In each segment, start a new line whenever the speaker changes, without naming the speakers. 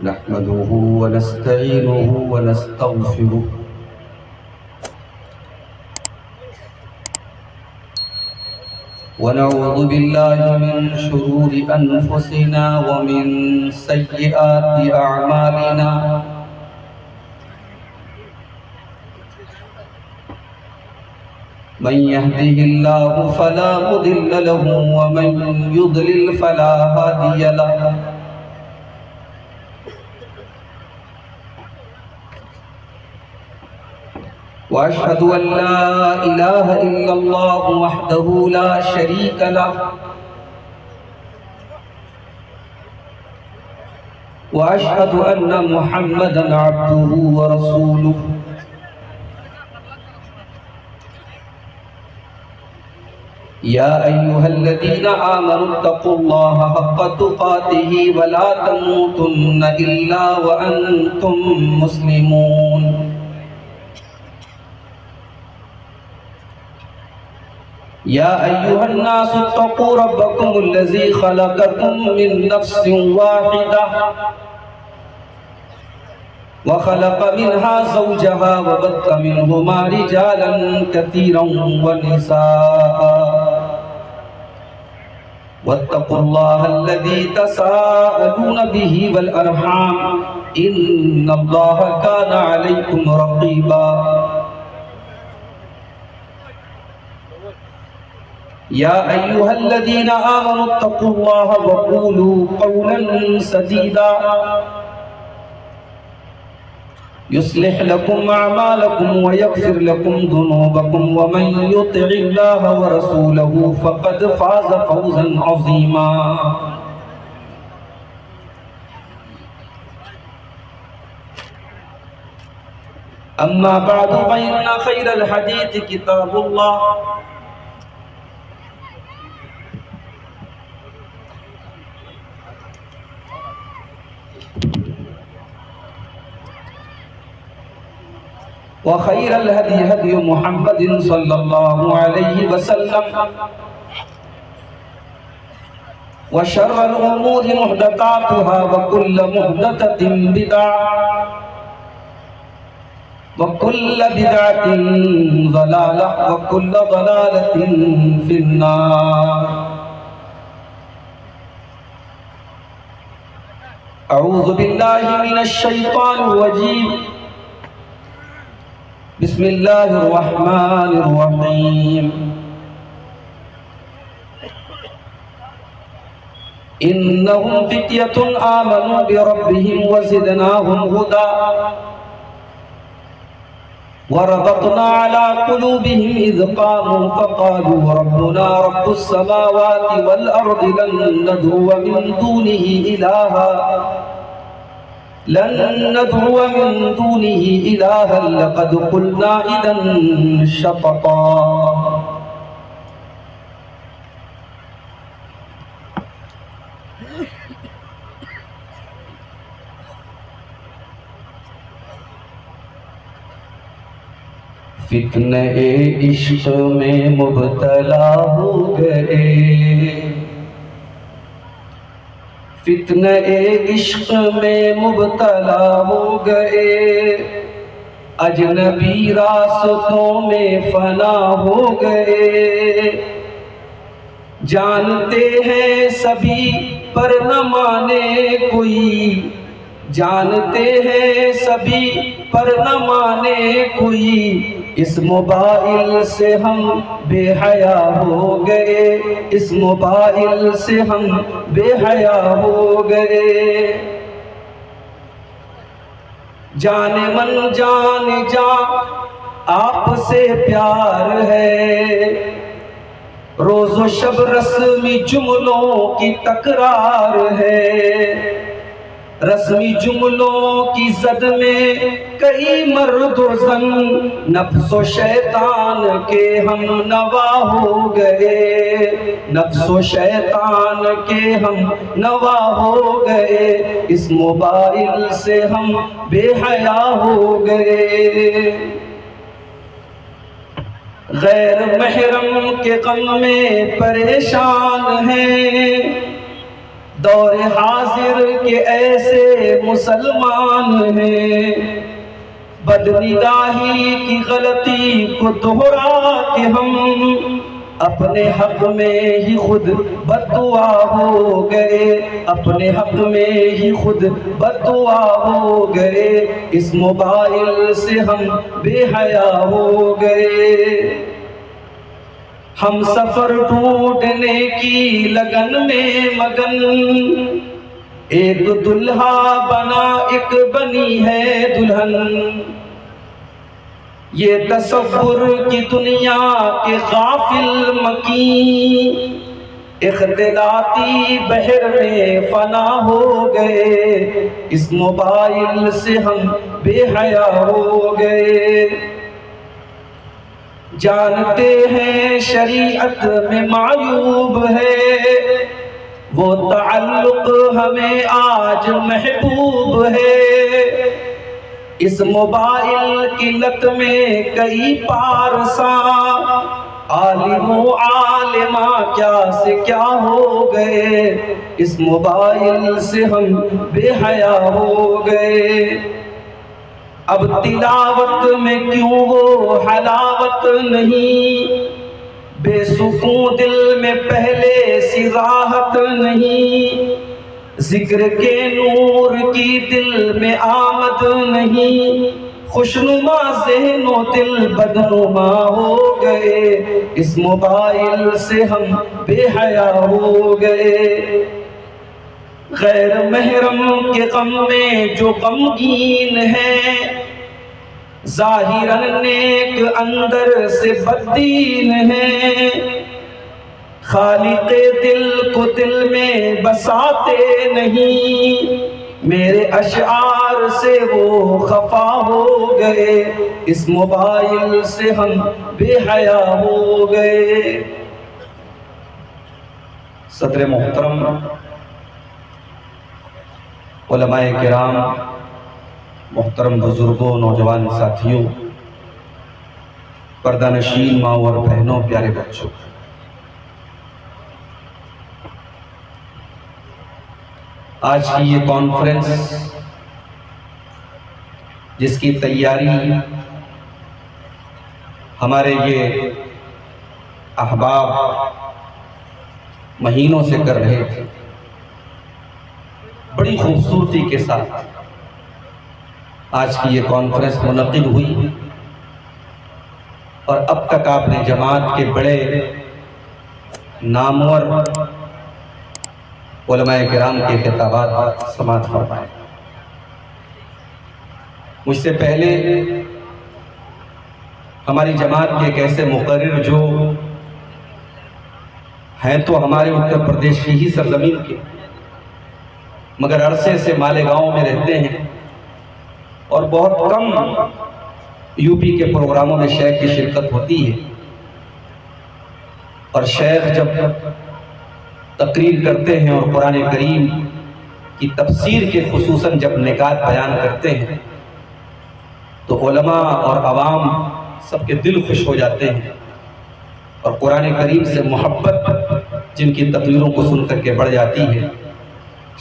نحمده ونستعينه ونستغفره ونعوذ بالله من شرور أنفسنا ومن سيئات أعمالنا من يهده الله فلا مضل له ومن يضلل فلا هادي له وأشهد أن لا إله إلا الله وحده لا شريك له وأشهد أن محمدًا عبده ورسوله يا أيها الذين آمنوا اتقوا الله حق تقاته ولا تموتن إلا وأنتم مسلمون يا أيها الناس اتقوا ربكم الذي خلقكم من نفس واحدة وخلق منها زوجها وبث منهما رجالا كثيرا ونساء واتقوا الله الذي تساءلون به والأرحام إن الله كان عليكم رقيبا يا أيها الذين آمنوا اتقوا الله وقولوا قولا سديدا يصلح لكم أعمالكم ويغفر لكم ذنوبكم ومن يطع الله ورسوله فقد فاز فوزا عظيما أما بعد فإن خير الحديث كتاب الله وخير الهدي هدي محمد صلى الله عليه وسلم وشر الأمور محدثاتها وكل محدثة بدعة وكل بدعة ضلالة وكل ضلالة في النار أعوذ بالله من الشيطان الرجيم بسم الله الرحمن الرحيم إنهم فتية آمنوا بربهم وزدناهم هدى وربطنا على قلوبهم إذ قاموا فقالوا ربنا رب السماوات والأرض لن ندعو من دونه إلها لقد قلنا إذا شططا فتنہ عشق میں مبتلا ہو گئے فتنہ عشق میں مبتلا ہو گئے اجنبی راستوں میں فنا ہو گئے جانتے ہیں سبھی پر نہ مانے کوئی جانتے ہیں سبھی پر نہ مانے کوئی اس موبائل سے ہم بے حیا ہو گئے اس موبائل سے ہم بے حیا ہو گئے جان من جان جا آپ سے پیار ہے روز و شب رسمی جملوں کی تکرار ہے رسمی جملوں کی زد میں کئی مرد و زن نفس و شیطان کے ہم نوا ہو گئے نفس و شیطان کے ہم نوا ہو گئے اس موبائل سے ہم بے حیا ہو گئے غیر محرم کے غم میں پریشان ہیں دور حاضر کے ایسے مسلمان ہیں، بدنگاہی کی غلطی کو دہرا کے ہم اپنے حق میں ہی خود بددعا ہو گئے، اپنے حق میں ہی خود بددعا ہو گئے، اس موبائل سے ہم بے حیا ہو گئے۔ ہم سفر ڈھونڈنے کی لگن میں مگن، ایک دلہا بنا ایک بنی ہے دلہن، یہ تصور کی دنیا کے غافل مکین اختلاطی بحر میں فنا ہو گئے، اس موبائل سے ہم بے حیا ہو گئے۔ جانتے ہیں شریعت میں معیوب ہے، وہ تعلق ہمیں آج محبوب ہے، اس موبائل کی لت میں کئی پارساں عالم و عالمہ کیا سے کیا ہو گئے، اس موبائل سے ہم بے حیا ہو گئے۔ اب تلاوت میں کیوں وہ حلاوت نہیں، بے سکون دل میں پہلے سی راحت نہیں، ذکر کے نور کی دل میں آمد نہیں، خوشنما ذہن و دل بدنما ہو گئے، اس موبائل سے ہم بے حیا ہو گئے۔ غیر محرم کے غم میں جو غمگین ہے، ظاہراً نیک اندر سے بددین ہے، خالق دل کو دل میں بساتے نہیں، میرے اشعار سے وہ خفا ہو گئے، اس موبائل سے ہم بے حیا ہو گئے۔ صدر محترم، علماء کرام، محترم بزرگوں، نوجوان ساتھیوں، پردہ نشین ماں اور بہنوں، پیارے بچوں، آج کی یہ کانفرنس جس کی تیاری ہمارے یہ احباب مہینوں سے کر رہے تھے، بڑی خوبصورتی کے ساتھ آج کی یہ کانفرنس منعقد ہوئی، اور اب تک آپ نے جماعت کے بڑے نامور علماء کرام کے خطابات سماعت فرمائے۔ مجھ سے پہلے ہماری جماعت کے ایک ایسے مقرر جو ہیں تو ہمارے اتر پردیش کی ہی سرزمین کے، مگر عرصے سے مالیگاؤں میں رہتے ہیں اور بہت کم یو پی کے پروگراموں میں شیخ کی شرکت ہوتی ہے، اور شیخ جب تقریر کرتے ہیں اور قرآن کریم کی تفسیر کے خصوصاً جب نکات بیان کرتے ہیں تو علماء اور عوام سب کے دل خوش ہو جاتے ہیں، اور قرآن کریم سے محبت جن کی تقریروں کو سن کر کے بڑھ جاتی ہے۔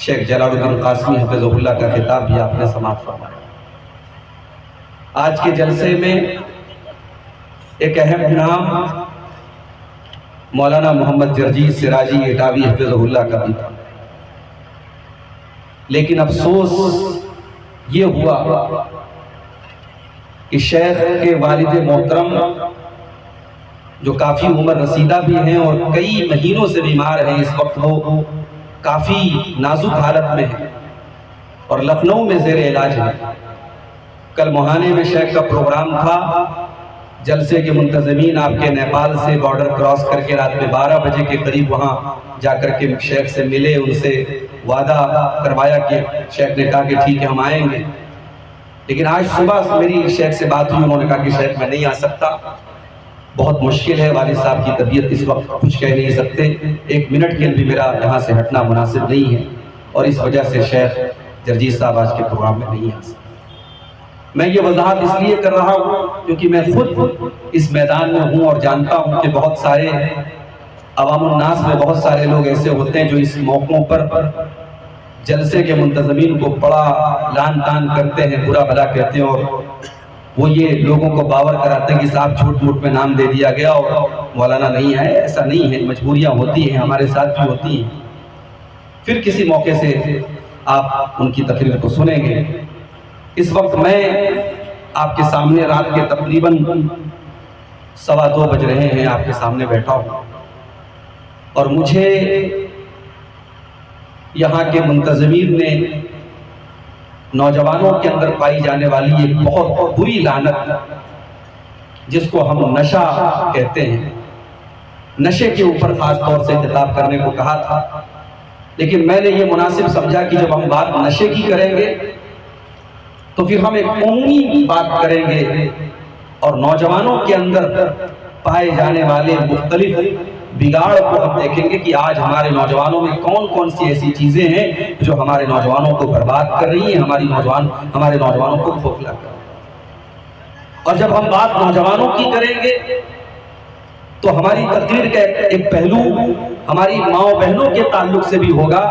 شیخ جلال الدین قاسمی حفظہ اللہ کا خطاب بھی آپ نے سماعت فرمایا۔ آج کے جلسے میں ایک اہم نام مولانا محمد جرجیس سراجی اٹاوی حفظہ اللہ کا بھی تھا، لیکن افسوس یہ ہوا کہ شیخ کے والد محترم جو کافی عمر رسیدہ بھی ہیں اور کئی مہینوں سے بیمار ہیں، اس وقت وہ کافی نازک حالت میں ہیں اور لکھنؤ میں زیر علاج ہے۔ کل مہانے میں شیخ کا پروگرام تھا، جلسے کے منتظمین آپ کے نیپال سے بارڈر کراس کر کے رات میں 12 بجے کے قریب وہاں جا کر کے شیخ سے ملے، ان سے وعدہ کروایا کہ شیخ نے کہا کہ ٹھیک ہے ہم آئیں گے، لیکن آج صبح میری شیخ سے بات ہوئی، انہوں نے کہا کہ شیخ میں نہیں آ سکتا، بہت مشکل ہے، والد صاحب کی طبیعت اس وقت کچھ کہہ نہیں سکتے، 1 منٹ کے لیے بھی میرا یہاں سے ہٹنا مناسب نہیں ہے، اور اس وجہ سے شیخ جرجیس صاحب آج کے پروگرام میں نہیں آ سکتے۔ میں یہ وضاحت اس لیے کر رہا ہوں کیونکہ میں خود اس میدان میں ہوں اور جانتا ہوں کہ بہت سارے عوام الناس میں بہت سارے لوگ ایسے ہوتے ہیں جو اس موقعوں پر جلسے کے منتظمین کو بڑا لان تان کرتے ہیں، برا بھلا کہتے ہیں، اور وہ یہ لوگوں کو باور کراتے ہیں کہ صاحب جھوٹ موٹ میں نام دے دیا گیا اور مولانا نہیں ہے۔ ایسا نہیں ہے، مجبوریاں ہوتی ہیں، ہمارے ساتھ بھی ہوتی ہیں۔ پھر کسی موقع سے آپ ان کی تقریر کو سنیں گے۔ اس وقت میں آپ کے سامنے رات کے تقریباً 2:15 بج رہے ہیں، آپ کے سامنے بیٹھا ہوں، اور مجھے یہاں کے منتظمین نے نوجوانوں کے اندر پائی جانے والی ایک بہت بری لعنت، جس کو ہم نشہ کہتے ہیں، نشے کے اوپر خاص طور سے خطاب کرنے کو کہا تھا، لیکن میں نے یہ مناسب سمجھا کہ جب ہم بات نشے کی کریں گے تو پھر ہم ایک عمومی بات کریں گے، اور نوجوانوں کے اندر پائے جانے والے مختلف بگاڑ کو ہم دیکھیں گے کہ آج ہمارے نوجوانوں میں کون کون سی ایسی چیزیں ہیں جو ہمارے نوجوانوں کو برباد کر رہی ہیں، ہمارے نوجوانوں کو کھوکھلا کر رہی ہیں۔ اور جب ہم بات نوجوانوں کی کریں گے تو ہماری تقریر کا ایک پہلو ہماری ماؤں بہنوں کے تعلق سے بھی ہوگا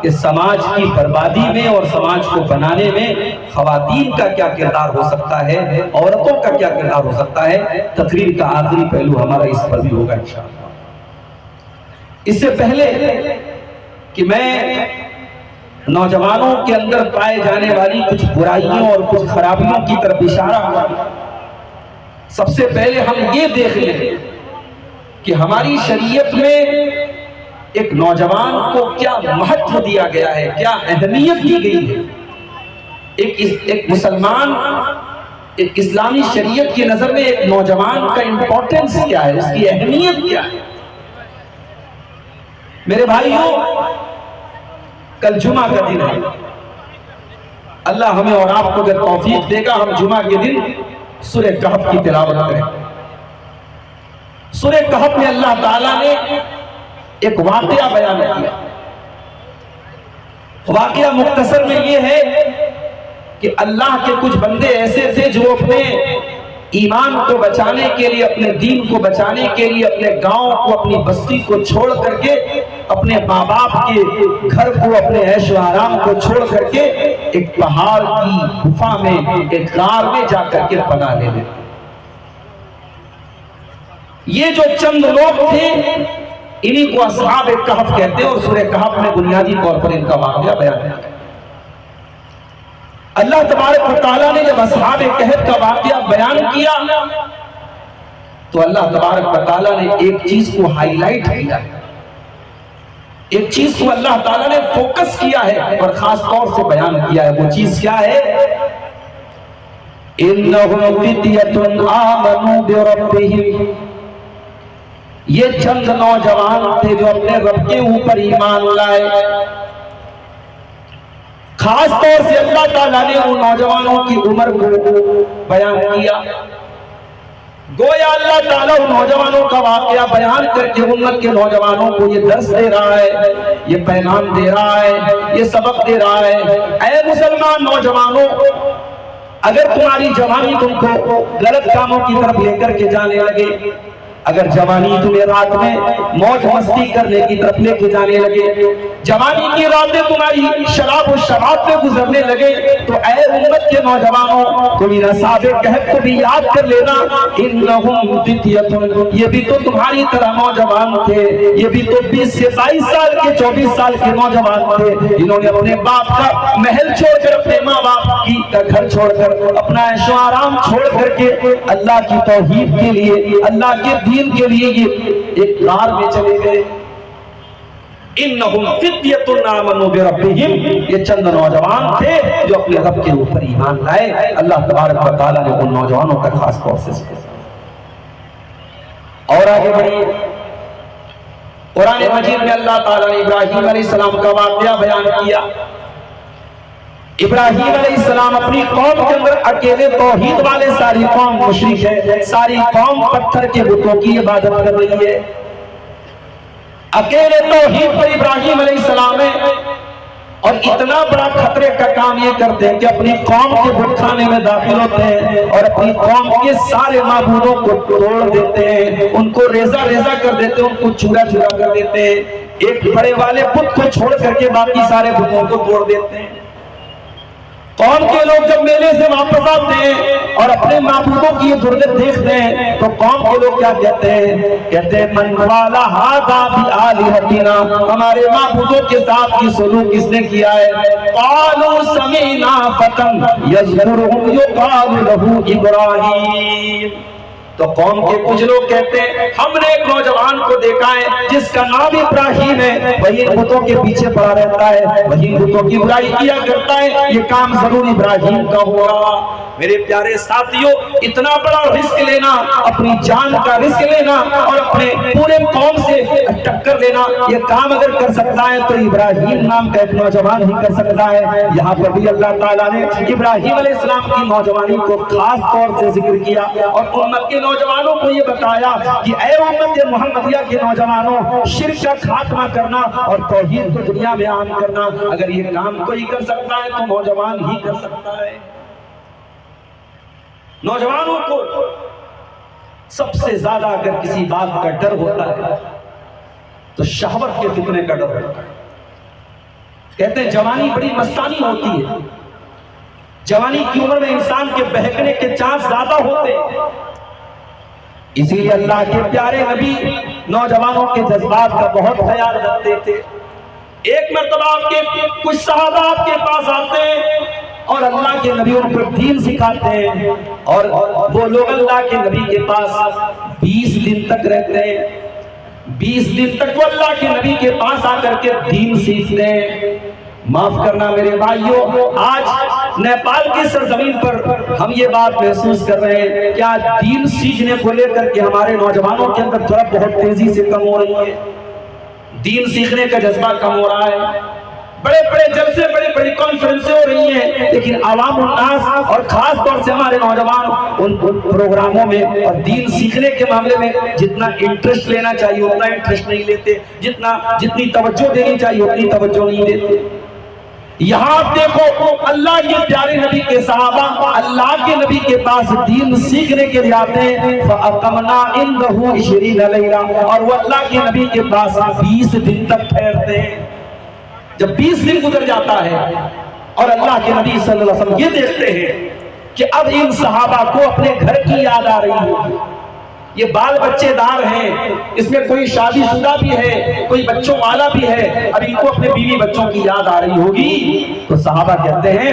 کہ سماج کی بربادی میں اور سماج کو بنانے میں خواتین کا کیا کردار ہو سکتا ہے، عورتوں کا کیا کردار ہو سکتا ہے۔ تقریر کا آخری پہلو ہمارا اس پر بھی ہوگا انشاءاللہ۔ اس سے پہلے کہ میں نوجوانوں کے اندر پائے جانے والی کچھ برائیوں اور کچھ خرابیوں کی طرف اشارہ کروں، سب سے پہلے ہم یہ دیکھ لیں کہ ہماری شریعت میں ایک نوجوان کو کیا مہتو دیا گیا ہے، کیا اہمیت دی گئی ہے۔ ایک مسلمان، ایک اسلامی شریعت کی نظر میں ایک نوجوان کا امپورٹنس کیا ہے، اس کی اہمیت کیا ہے۔ میرے بھائیوں، کل جمعہ کا دن ہے، اللہ ہمیں اور آپ کو اگر توفیق دے گا ہم جمعہ کے دن سورہ کہف کی تلاوت کریں۔ سورہ کہف میں اللہ تعالیٰ نے ایک واقعہ بیان کیا۔ واقعہ مختصر میں یہ ہے کہ اللہ کے کچھ بندے ایسے تھے جو اپنے ایمان کو بچانے کے لیے، اپنے دین کو بچانے کے لیے اپنے گاؤں کو، اپنی بستی کو چھوڑ کر کے، اپنے ماں باپ کے گھر کو، اپنے عیش و آرام کو چھوڑ کر کے ایک پہاڑ کی گفا میں، ایک غار میں جا کر کے پناہ لے لیتے۔ یہ جو چند لوگ تھے انہی کو اصحاب کہف کہتے ہیں، اور سورہ کہف میں بنیادی طور پر ان کا واقعہ بیان ہے۔ اللہ تبارک و تعالیٰ نے جب اصحاب کہف کا واقعہ بیان کیا تو اللہ تبارک و تعالیٰ نے ایک چیز کو ہائی لائٹ کیا ہے، ایک چیز کو اللہ تعالیٰ نے فوکس کیا ہے اور خاص طور سے بیان کیا ہے۔ وہ چیز کیا ہے؟ اِنَّهُمْ فِتْيَةٌ آمَنُوا بِرَبِّهِمْ، یہ چند نوجوان تھے جو اپنے رب کے اوپر ایمان لائے۔ خاص طور سے اللہ تعالیٰ نے ان نوجوانوں کی عمر کو بیان کیا، گویا اللہ تعالیٰ ان نوجوانوں کا واقعہ بیان کر کے امت کے نوجوانوں کو یہ درس دے رہا ہے، یہ پیغام دے رہا ہے، یہ سبق دے رہا ہے۔ اے مسلمان نوجوانوں، اگر تمہاری جوانی تم کو غلط کاموں کی طرف لے کر کے جانے لگے، اگر جوانی تمہیں رات میں موج مستی کرنے کی طرف لے کے جانے لگے، جوانی کی راتیں تمہاری شراب و شباب پہ گزرنے لگے، تو اے امت کے نوجوانوں، تم ان اصحاب کہف کو بھی یاد کر لینا۔ انہم فتیۃ، یہ بھی تو تمہاری طرح نوجوان تھے، یہ بھی تو 20 سے 22 سال کے 24 سال کے نوجوان تھے، انہوں نے اپنے باپ کا محل چھوڑ کر، اپنے ماں باپ کی گھر چھوڑ کر، اپنا عیش و آرام چھوڑ کر کے اللہ کی توحید کے لیے، اللہ کے دین کے لیے یہ ایک غار میں چلے گئے۔ انہم فتیۃ آمنوا بربہم، یہ چند نوجوان تھے جو اپنے رب کے اوپر ایمان لائے۔ اللہ تبارک و تعالیٰ نے ان نوجوانوں کا خاص طور سے ذکر کیا۔ اور آگے بڑھیے، قرآن مجید میں اللہ تعالیٰ نے ابراہیم علیہ السلام کا واقعہ بیان کیا۔ ابراہیم علیہ السلام اپنی قوم کے اندر اکیلے توحید والے، ساری قوم مشرک ہے، ساری قوم پتھر کے بتوں کی عبادت کر رہی ہے۔ اکیلے توحید پر ابراہیم علیہ السلام ہے، اور اتنا بڑا خطرے کا کام یہ کرتے ہیں کہ اپنی قوم کے بت خانے میں داخل ہوتے ہیں اور اپنی قوم کے سارے معبودوں کو توڑ دیتے ہیں، ان کو ریزہ ریزہ کر دیتے ہیں، ان کو چورا چورا کر دیتے ہیں، ایک بڑے والے بت کو چھوڑ کر کے باقی سارے بتوں کو توڑ دیتے ہیں۔ قوم کے لوگ جب میلے سے واپس آتے ہیں اور اپنے معبودوں کی یہ ضرورت دیکھتے ہیں تو قوم کے لوگ کیا کہتے ہیں؟ کہتے ہیں من والا ھذا بآلہتنا، ہمارے معبودوں کے ساتھ یہ سلوک کس نے کیا ہے؟ قالوا سمعنا فتى یذکرهم یقال له ابراہیم۔ تو قوم کے کچھ لوگ کہتے ہیں ہم نے ایک نوجوان کو دیکھا ہے جس کا نام ابراہیم ہے، وہی بتوں کے پیچھے پڑا رہتا ہے، وہی بتوں کی برائی کیا کرتا ہے، یہ کام ضرور ابراہیم کا ہوگا۔ میرے پیارے ساتھیوں، اتنا بڑا رزق لینا، اپنی جان کا رزق لینا اور اپنے پورے قوم سے ٹکر لینا، یہ کام اگر کر سکتا ہے تو ابراہیم نام کا ایک نوجوان ہی کر سکتا ہے۔ یہاں پر بھی اللہ تعالیٰ نے ابراہیم علیہ السلام کی نوجوانی کو خاص طور سے ذکر کیا اور امت کے نوجوانوں کو یہ بتایا کہ اے امت محمدیہ کے نوجوانوں، شرک کا خاتمہ کرنا اور توحید کو دنیا میں عام کرنا، اگر یہ کام کوئی کر سکتا ہے تو نوجوان ہی کر سکتا ہے۔ نوجوانوں کو سب سے زیادہ اگر کسی بات کا ڈر ہوتا ہے تو شہوت کے فتنے کا ڈر ہوتا ہے۔ کہتے ہیں جوانی بڑی مستانی ہوتی ہے، جوانی کی عمر میں انسان کے بہکنے کے چانس زیادہ ہوتے ہیں، اسی لیے اللہ کے پیارے نبی نوجوانوں کے جذبات کا بہت خیال رکھتے تھے۔ ایک مرتبہ آپ کے کچھ صحابہ آپ کے پاس آتے ہیں اور اللہ کے نبی ان پر دین سکھاتے ہیں، اور وہ لوگ اللہ کے نبی کے پاس 20 دن تک رہتے ہیں، 20 دن تک وہ اللہ کے نبی کے پاس آ کر کے دین سیکھتے ہیں۔ معاف کرنا میرے بھائیوں، آج نیپال کی سرزمین پر ہم یہ بات محسوس کر رہے ہیں کہ آج دین سیکھنے کو لے کر کے ہمارے نوجوانوں کے اندر طرف بہت تیزی سے کم ہو رہی ہے، دین سیکھنے کا جذبہ کم ہو رہا ہے، بڑے بڑے جلسے بڑی بڑی کانفرنسیں ہو رہی ہیں، لیکن عوام الناس اور خاص طور سے ہمارے نوجوان ان پروگراموں میں اور دین سیکھنے کے معاملے میں جتنا انٹرسٹ لینا چاہیے اتنا انٹرسٹ نہیں لیتے، جتنی توجہ دینی چاہیے اتنی توجہ نہیں دیتے۔ یہاں آپ دیکھو اللہ کے پیارے نبی کے صحابہ اللہ کے نبی کے پاس دین سیکھنے کے لیے آتے ہیں، فَأَقَمْنَا عِنْدَهُ 20 لَيْلَةً، اور وہ اللہ کے نبی کے پاس 20 دن تک ٹھہرتے ہیں۔ جب 20 دن گزر جاتا ہے اور اللہ کے نبی صلی اللہ علیہ وسلم یہ دیکھتے ہیں کہ اب ان صحابہ کو اپنے گھر کی یاد آ رہی ہے، یہ بال بچے دار ہیں، اس میں کوئی شادی شدہ بھی ہے، کوئی بچوں والا بھی ہے، اب ان کو اپنے بیوی بچوں کی یاد آ رہی ہوگی، تو صحابہ کہتے ہیں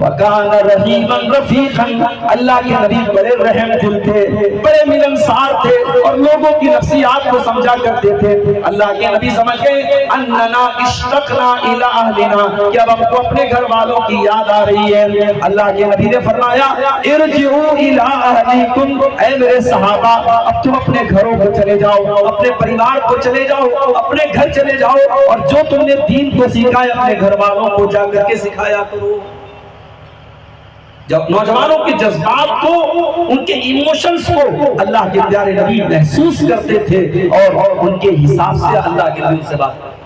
وَكَانَ رَحِيمًا رَفِيقًا، اللہ کے نبی بڑے رحم دل تھے، بڑے ملنسار تھے اور لوگوں کی نفسیات کو سمجھا کرتے تھے۔ اللہ کے نبی سمجھ گئے اَنَّنَا اشْتَقْنَا إِلَىٰ أَهْلِنَا، کہ اب ہم کو اپنے گھر والوں کی یاد آ رہی ہے۔ اللہ کے نبی نے فرمایا ارجعوا إِلَىٰ أَهْلِكُمْ، اے میرے صحابہ اب تم اپنے گھروں کو چلے جاؤ، اپنے پریوار کو چلے جاؤ، اپنے گھر چلے جاؤ اور جو تم نے دین کو سیکھا ہے اپنے گھر والوں کو جا کر کے سکھایا کرو۔ جب نوجوانوں کے جذبات کو، ان کے ایموشنز کو اللہ کے پیارے نبی محسوس کرتے تھے اور ان کے حساب سے اللہ کے نبی سے بات کرتے۔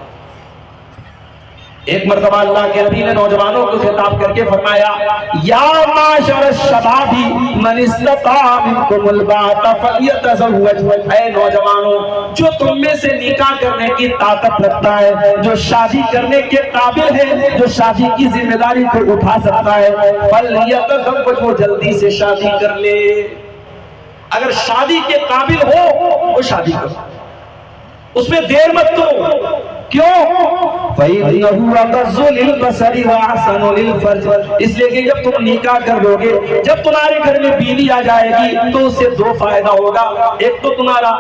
ایک مرتبہ اللہ کے نبی نے نوجوانوں کو خطاب کر کے فرمایا یا معاشر الشباب من استطاع منکم الباءۃ فلیتزوج، اے نوجوانوں جو تم میں سے نکاح کرنے کی طاقت رکھتا ہے، جو شادی کرنے کے قابل ہے، جو شادی کی ذمہ داری کو اٹھا سکتا ہے، فلیتزوج، وہ جلدی سے شادی کر لے۔ اگر شادی کے قابل ہو وہ شادی کرو، اس میں دیر مت کرو۔ کیوں؟ فَإِنَّهُ أَغَضُّ لِلْبَصَرِ وَأَحْسَنُ لِلْفَرْجِ، اس لیے کہ جب تم نکاح کر لو گے، جب تمہارے گھر میں بیوی آ جائے گی تو اس سے دو فائدہ ہوگا، ایک تو تمہارا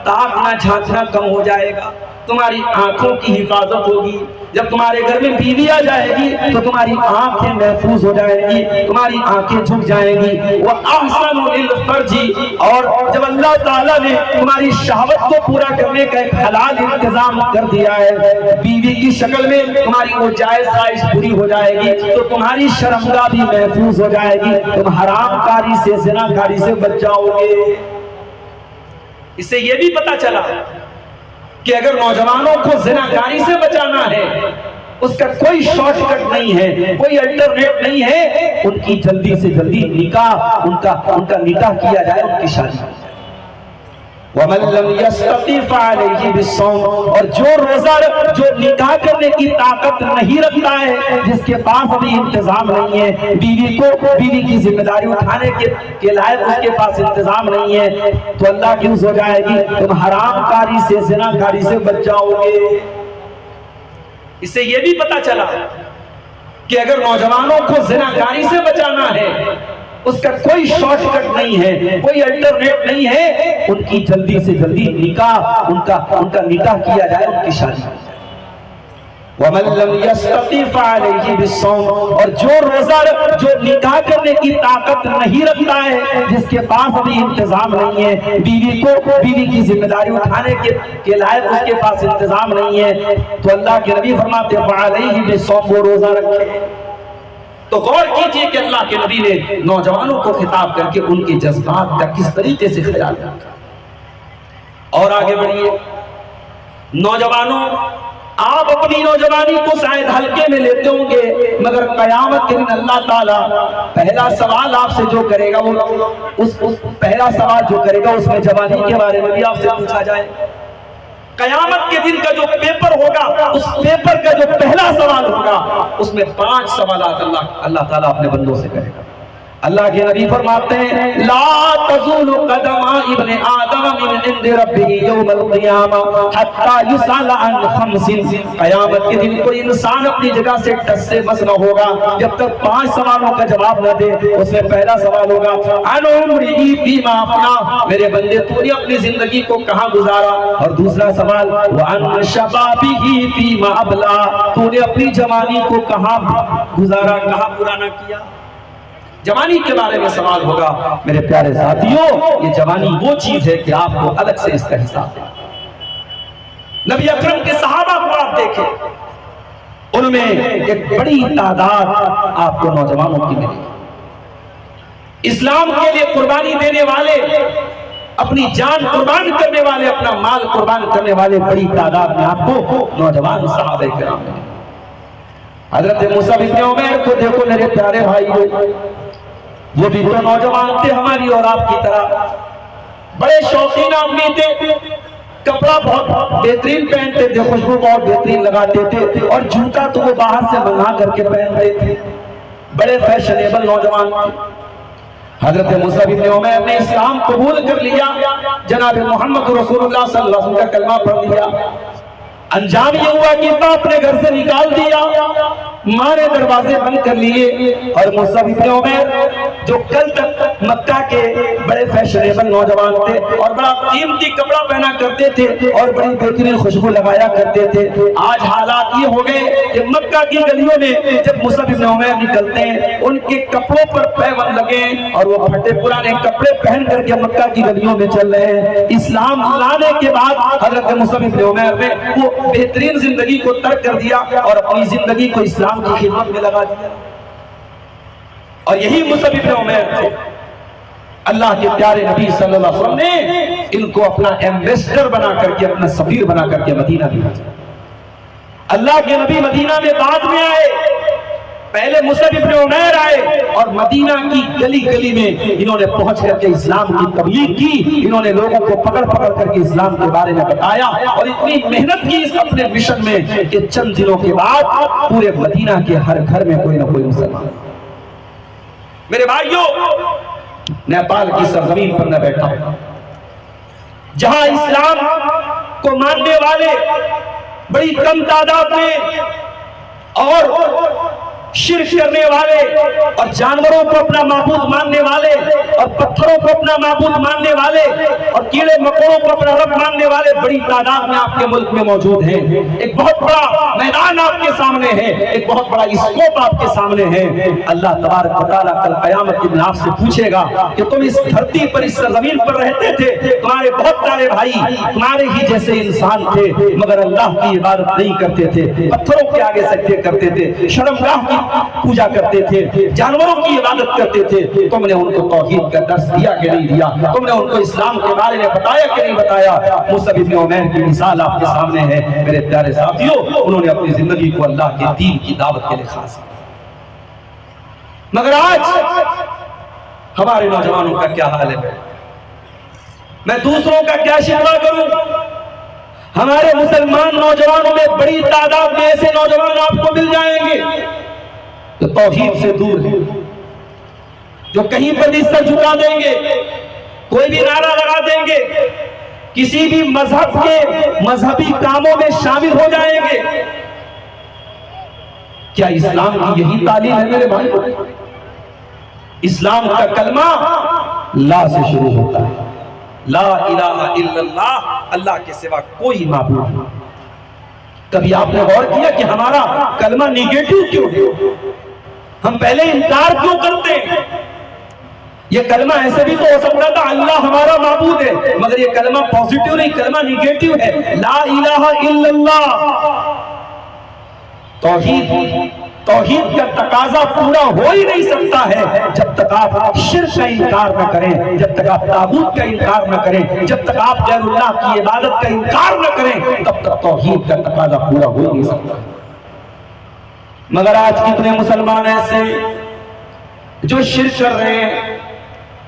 تاکنا جھانکنا کم ہو جائے گا، تمہاری آنکھوں کی حفاظت ہوگی۔ جب تمہارے گھر میں بیوی آ جائے گی تو تمہاری آنکھیں محفوظ ہو جائیں گی، تمہاری آنکھیں جھک جائیں گی۔ وَأَحْسَنُ لِلْفَرْجِ، اور جب اللہ تعالیٰ نے تمہاری شہوت کو پورا کرنے کا ایک حلال انتظام کر دیا ہے، بیوی کی شکل میں تمہاری وہ جائز خواہش پوری ہو جائے گی تو تمہاری شرمگاہ بھی محفوظ ہو جائے گی، تم حرام کاری سے، زنا کاری سے بچ جاؤ گے۔ اس سے یہ بھی پتہ چلا کہ اگر نوجوانوں کو زنا کاری سے بچانا ہے اس کا کوئی شارٹ کٹ نہیں ہے، کوئی الٹرنیٹ نہیں ہے، ان کی جلدی سے جلدی نکاح، ان کا نکاح کیا جائے، ان کی شادی۔ وَمَن لَّمْ يَسْتَطِعْ فَعَلَيْهِ بِالصَّوْمِ، اور جو نکاح کرنے کی طاقت نہیں رکھتا ہے، جس کے پاس ابھی انتظام نہیں ہے، بیوی کی ذمہ داری اٹھانے کے لائق اس کے پاس انتظام نہیں ہے، تو اللہ کی ہو جائے گی، تم حرام کاری سے، زنا کاری سے بچ جاؤ گے۔ اس سے یہ بھی پتا چلا کہ اگر نوجوانوں کو زنا کاری سے بچانا ہے، اس کا کوئی شارٹ کٹ نہیں ہے، کوئی الٹرنیٹ نہیں ہے، ان کی جلدی سے جلدی نکاح، ان کا نکاح کیا جائے، ان کی شادی۔ وَمَن لَّمْ يَسْتَطِعْ فَعَلَيْهِ بِالصَّوْمِ، اور جو نکاح کرنے کی طاقت نہیں رکھتا ہے، جس کے پاس ابھی انتظام نہیں ہے، بیوی کی ذمہ داری اٹھانے کے لائق اس کے پاس انتظام نہیں ہے، تو اللہ کے نبی فرماتے ہیں فَعَلَيْهِ بِالصَّوْمِ، وہ روزہ رکھے۔ تو غور کیجئے کہ اللہ کے نبی نے نوجوانوں کو خطاب کر کے ان کے جذبات کا کس طریقے سے خیال رکھا۔ اور آگے بڑھیے، نوجوانوں، آپ اپنی نوجوانی کو شاید ہلکے میں لیتے ہوں گے، مگر قیامت کے دن اللہ تعالیٰ پہلا سوال آپ سے جو کرے گا، پہلا سوال جو کرے گا، اس میں جوانی کے بارے میں بھی آپ سے پوچھا جائے۔ قیامت کے دن کا جو پیپر ہوگا، اس پیپر کا جو پہلا سوال ہوگا، اس میں 5 سوالات اللہ تعالیٰ اپنے بندوں سے کرے گا۔ اللہ کے نبی فرماتے ہیں لا تزول قدم ابن آدم من عند ربه یوم القیامہ حتی یسأل عن 5۔ قیامت کے دن کوئی انسان اپنی جگہ سے ٹس سے بس نہ ہوگا جب تک 5 سوالوں کا جواب نہ دے۔ اس میں پہلا سوال ہوگا عن عمری فیما افنا، میرے بندے تو نے اپنی زندگی کو کہاں گزارا، اور دوسرا سوال وعن شبابہ فیما ابلا، تو نے اپنی جوانی کو کہاں گزارا، کہاں پورا نہ کیا۔ جوانی کے بارے میں سوال ہوگا۔ میرے پیارے ساتھیوں، یہ جوانی وہ چیز ہے کہ آپ کو الگ سے اس کا حساب دیں۔ نبی اکرم کے صحابہ کو آپ دیکھیں، ان میں ایک بڑی تعداد آپ کو نوجوانوں کی ملے گی۔ اسلام کے لیے قربانی دینے والے، اپنی جان قربان کرنے والے، اپنا مال قربان کرنے والے بڑی تعداد میں آپ کو نوجوان صحابہ کرام ملے گے۔ حضرت موسیٰ بن عمیر کو دیکھو میرے پیارے بھائیوں، وہ بھی تو نوجوان تھے ہماری اور آپ کی طرح، بڑے شوقین آدمی تھے، کپڑا بہت بہترین پہنتے تھے، خوشبو بہت بہترین لگاتے تھے، اور جوتا تو وہ باہر سے منگا کر کے پہنتے تھے، بڑے فیشنیبل نوجوان تھے۔ حضرت موسیٰ بن عمیر نے اسلام قبول کر لیا، جناب محمد رسول اللہ صلی اللہ علیہ وسلم کا کلمہ پڑھ لیا۔ انجام یہ ہوا کہ باپ نے گھر سے نکال دیا، ماں نے دروازے بند کر لیے، اور موسیٰ بن عمیر جو کل تک مکہ کے بڑے فیشنیبل نوجوان تھے اور بڑا قیمتی کپڑا پہنا کرتے تھے اور بڑی بہترین خوشبو لگایا کرتے تھے، آج حالات یہ ہو گئے کہ مکہ کی گلیوں میں جب موسیٰ بن عمیر نکلتے ہیں، ان کے کپڑوں پر پیبند لگے اور وہ پھٹے پرانے کپڑے پہن کر کے مکہ کی گلیوں میں چل رہے ہیں۔ اسلام لانے کے بعد حضرت موسیٰ بن عمیر نے وہ بہترین زندگی کو ترک کر دیا اور اپنی زندگی کو اسلام کی خدمت میں لگا دیا۔ اور یہی موسیٰ بن عمیر تھے، اللہ کے پیارے نبی صلی اللہ علیہ وسلم نے ان کو اپنا ایمبیسڈر بنا کر کے، اپنا سفیر بنا کر کے مدینہ بھیجا۔ اللہ کے نبی مدینہ میں بعد میں آئے، پہلے موسیٰ بن عمیر آئے، اور مدینہ کی گلی گلی میں انہوں نے پہنچ کر کے اسلام کی تبلیغ کی، انہوں نے لوگوں کو پکڑ پکڑ کر کے اسلام کے بارے میں بتایا، اور اتنی محنت کی اس اپنے مشن میں کہ چند دنوں کے بعد پورے مدینہ کے ہر گھر میں کوئی نہ کوئی مسلمان۔ میرے بھائیوں، نیپال کی سرزمین پر میں بیٹھا ہوں، جہاں اسلام کو ماننے والے بڑی کم تعداد میں اور شرک کرنے والے اور جانوروں کو اپنا معبود ماننے والے اور پتھروں کو اپنا معبود ماننے والے اور کیڑے مکوڑوں کو اپنا رب ماننے والے بڑی تعداد میں آپ کے ملک میں موجود ہیں۔ ایک بہت بڑا میدان آپ کے سامنے ہے، ایک بہت بڑا اسکوپ آپ کے سامنے ہے۔ اللہ تبارک و تعالیٰ کل قیامت کے دن آپ سے پوچھے گا کہ تم اس دھرتی پر، اس سرزمین پر رہتے تھے، تمہارے بہت سارے بھائی تمہارے ہی جیسے انسان تھے، مگر اللہ کی عبادت نہیں کرتے تھے، پتھروں کے آگے سجدے کرتے تھے، شرمگاہ کی پوجا کرتے تھے، جانوروں کی عبادت کرتے تھے، تم نے ان کو توحید کا درس دیا کہ نہیں دیا؟ تم نے ان کو اسلام کے بارے میں بتایا کہ نہیں بتایا؟ مصعب بن عمیر کی مثال آپ کے سامنے ہے میرے پیارے ساتھیوں، انہوں نے اپنی زندگی کو اللہ کے دین کی دعوت کے لیے خاص کیا۔ مگر آج ہمارے نوجوانوں کا کیا حال ہے؟ میں دوسروں کا کیا شکوہ کروں؟ ہمارے مسلمان نوجوانوں میں بڑی تعداد میں ایسے نوجوان آپ کو مل جائیں گے جو توحید سے دور ہیں، جو کہیں پر بھی سر جھکا دیں گے، کوئی بھی نعرہ لگا دیں گے، کسی بھی مذہب کے مذہبی کاموں میں شامل ہو جائیں گے۔ کیا اسلام کی یہی تعلیم ہے میرے بھائی؟ اسلام کا کلمہ لا سے شروع ہوتا ہے، لا الہ الا اللہ، اللہ کے سوا کوئی معبود نہیں۔ کبھی آپ نے غور کیا کہ ہمارا کلمہ نیگیٹو کیوں ہے؟ ہم پہلے انکار کیوں کرتے ہیں؟ یہ کلمہ ایسے بھی تو ہو سکتا تھا اللہ ہمارا معبود ہے، مگر یہ کلمہ پوزیٹیو نہیں، کلمہ نیگیٹو ہے، لا الہ الا اللہ۔ توحید کا تقاضا پورا ہو ہی نہیں سکتا ہے جب تک آپ شرک کا انکار نہ کریں، جب تک آپ طاغوت کا انکار نہ کریں، جب تک آپ غیر اللہ کی عبادت کا انکار نہ کریں، تب تک توحید کا تقاضا پورا ہو ہی نہیں سکتا۔ مگر آج کتنے مسلمان ایسے جو شرک کر رہے ہیں،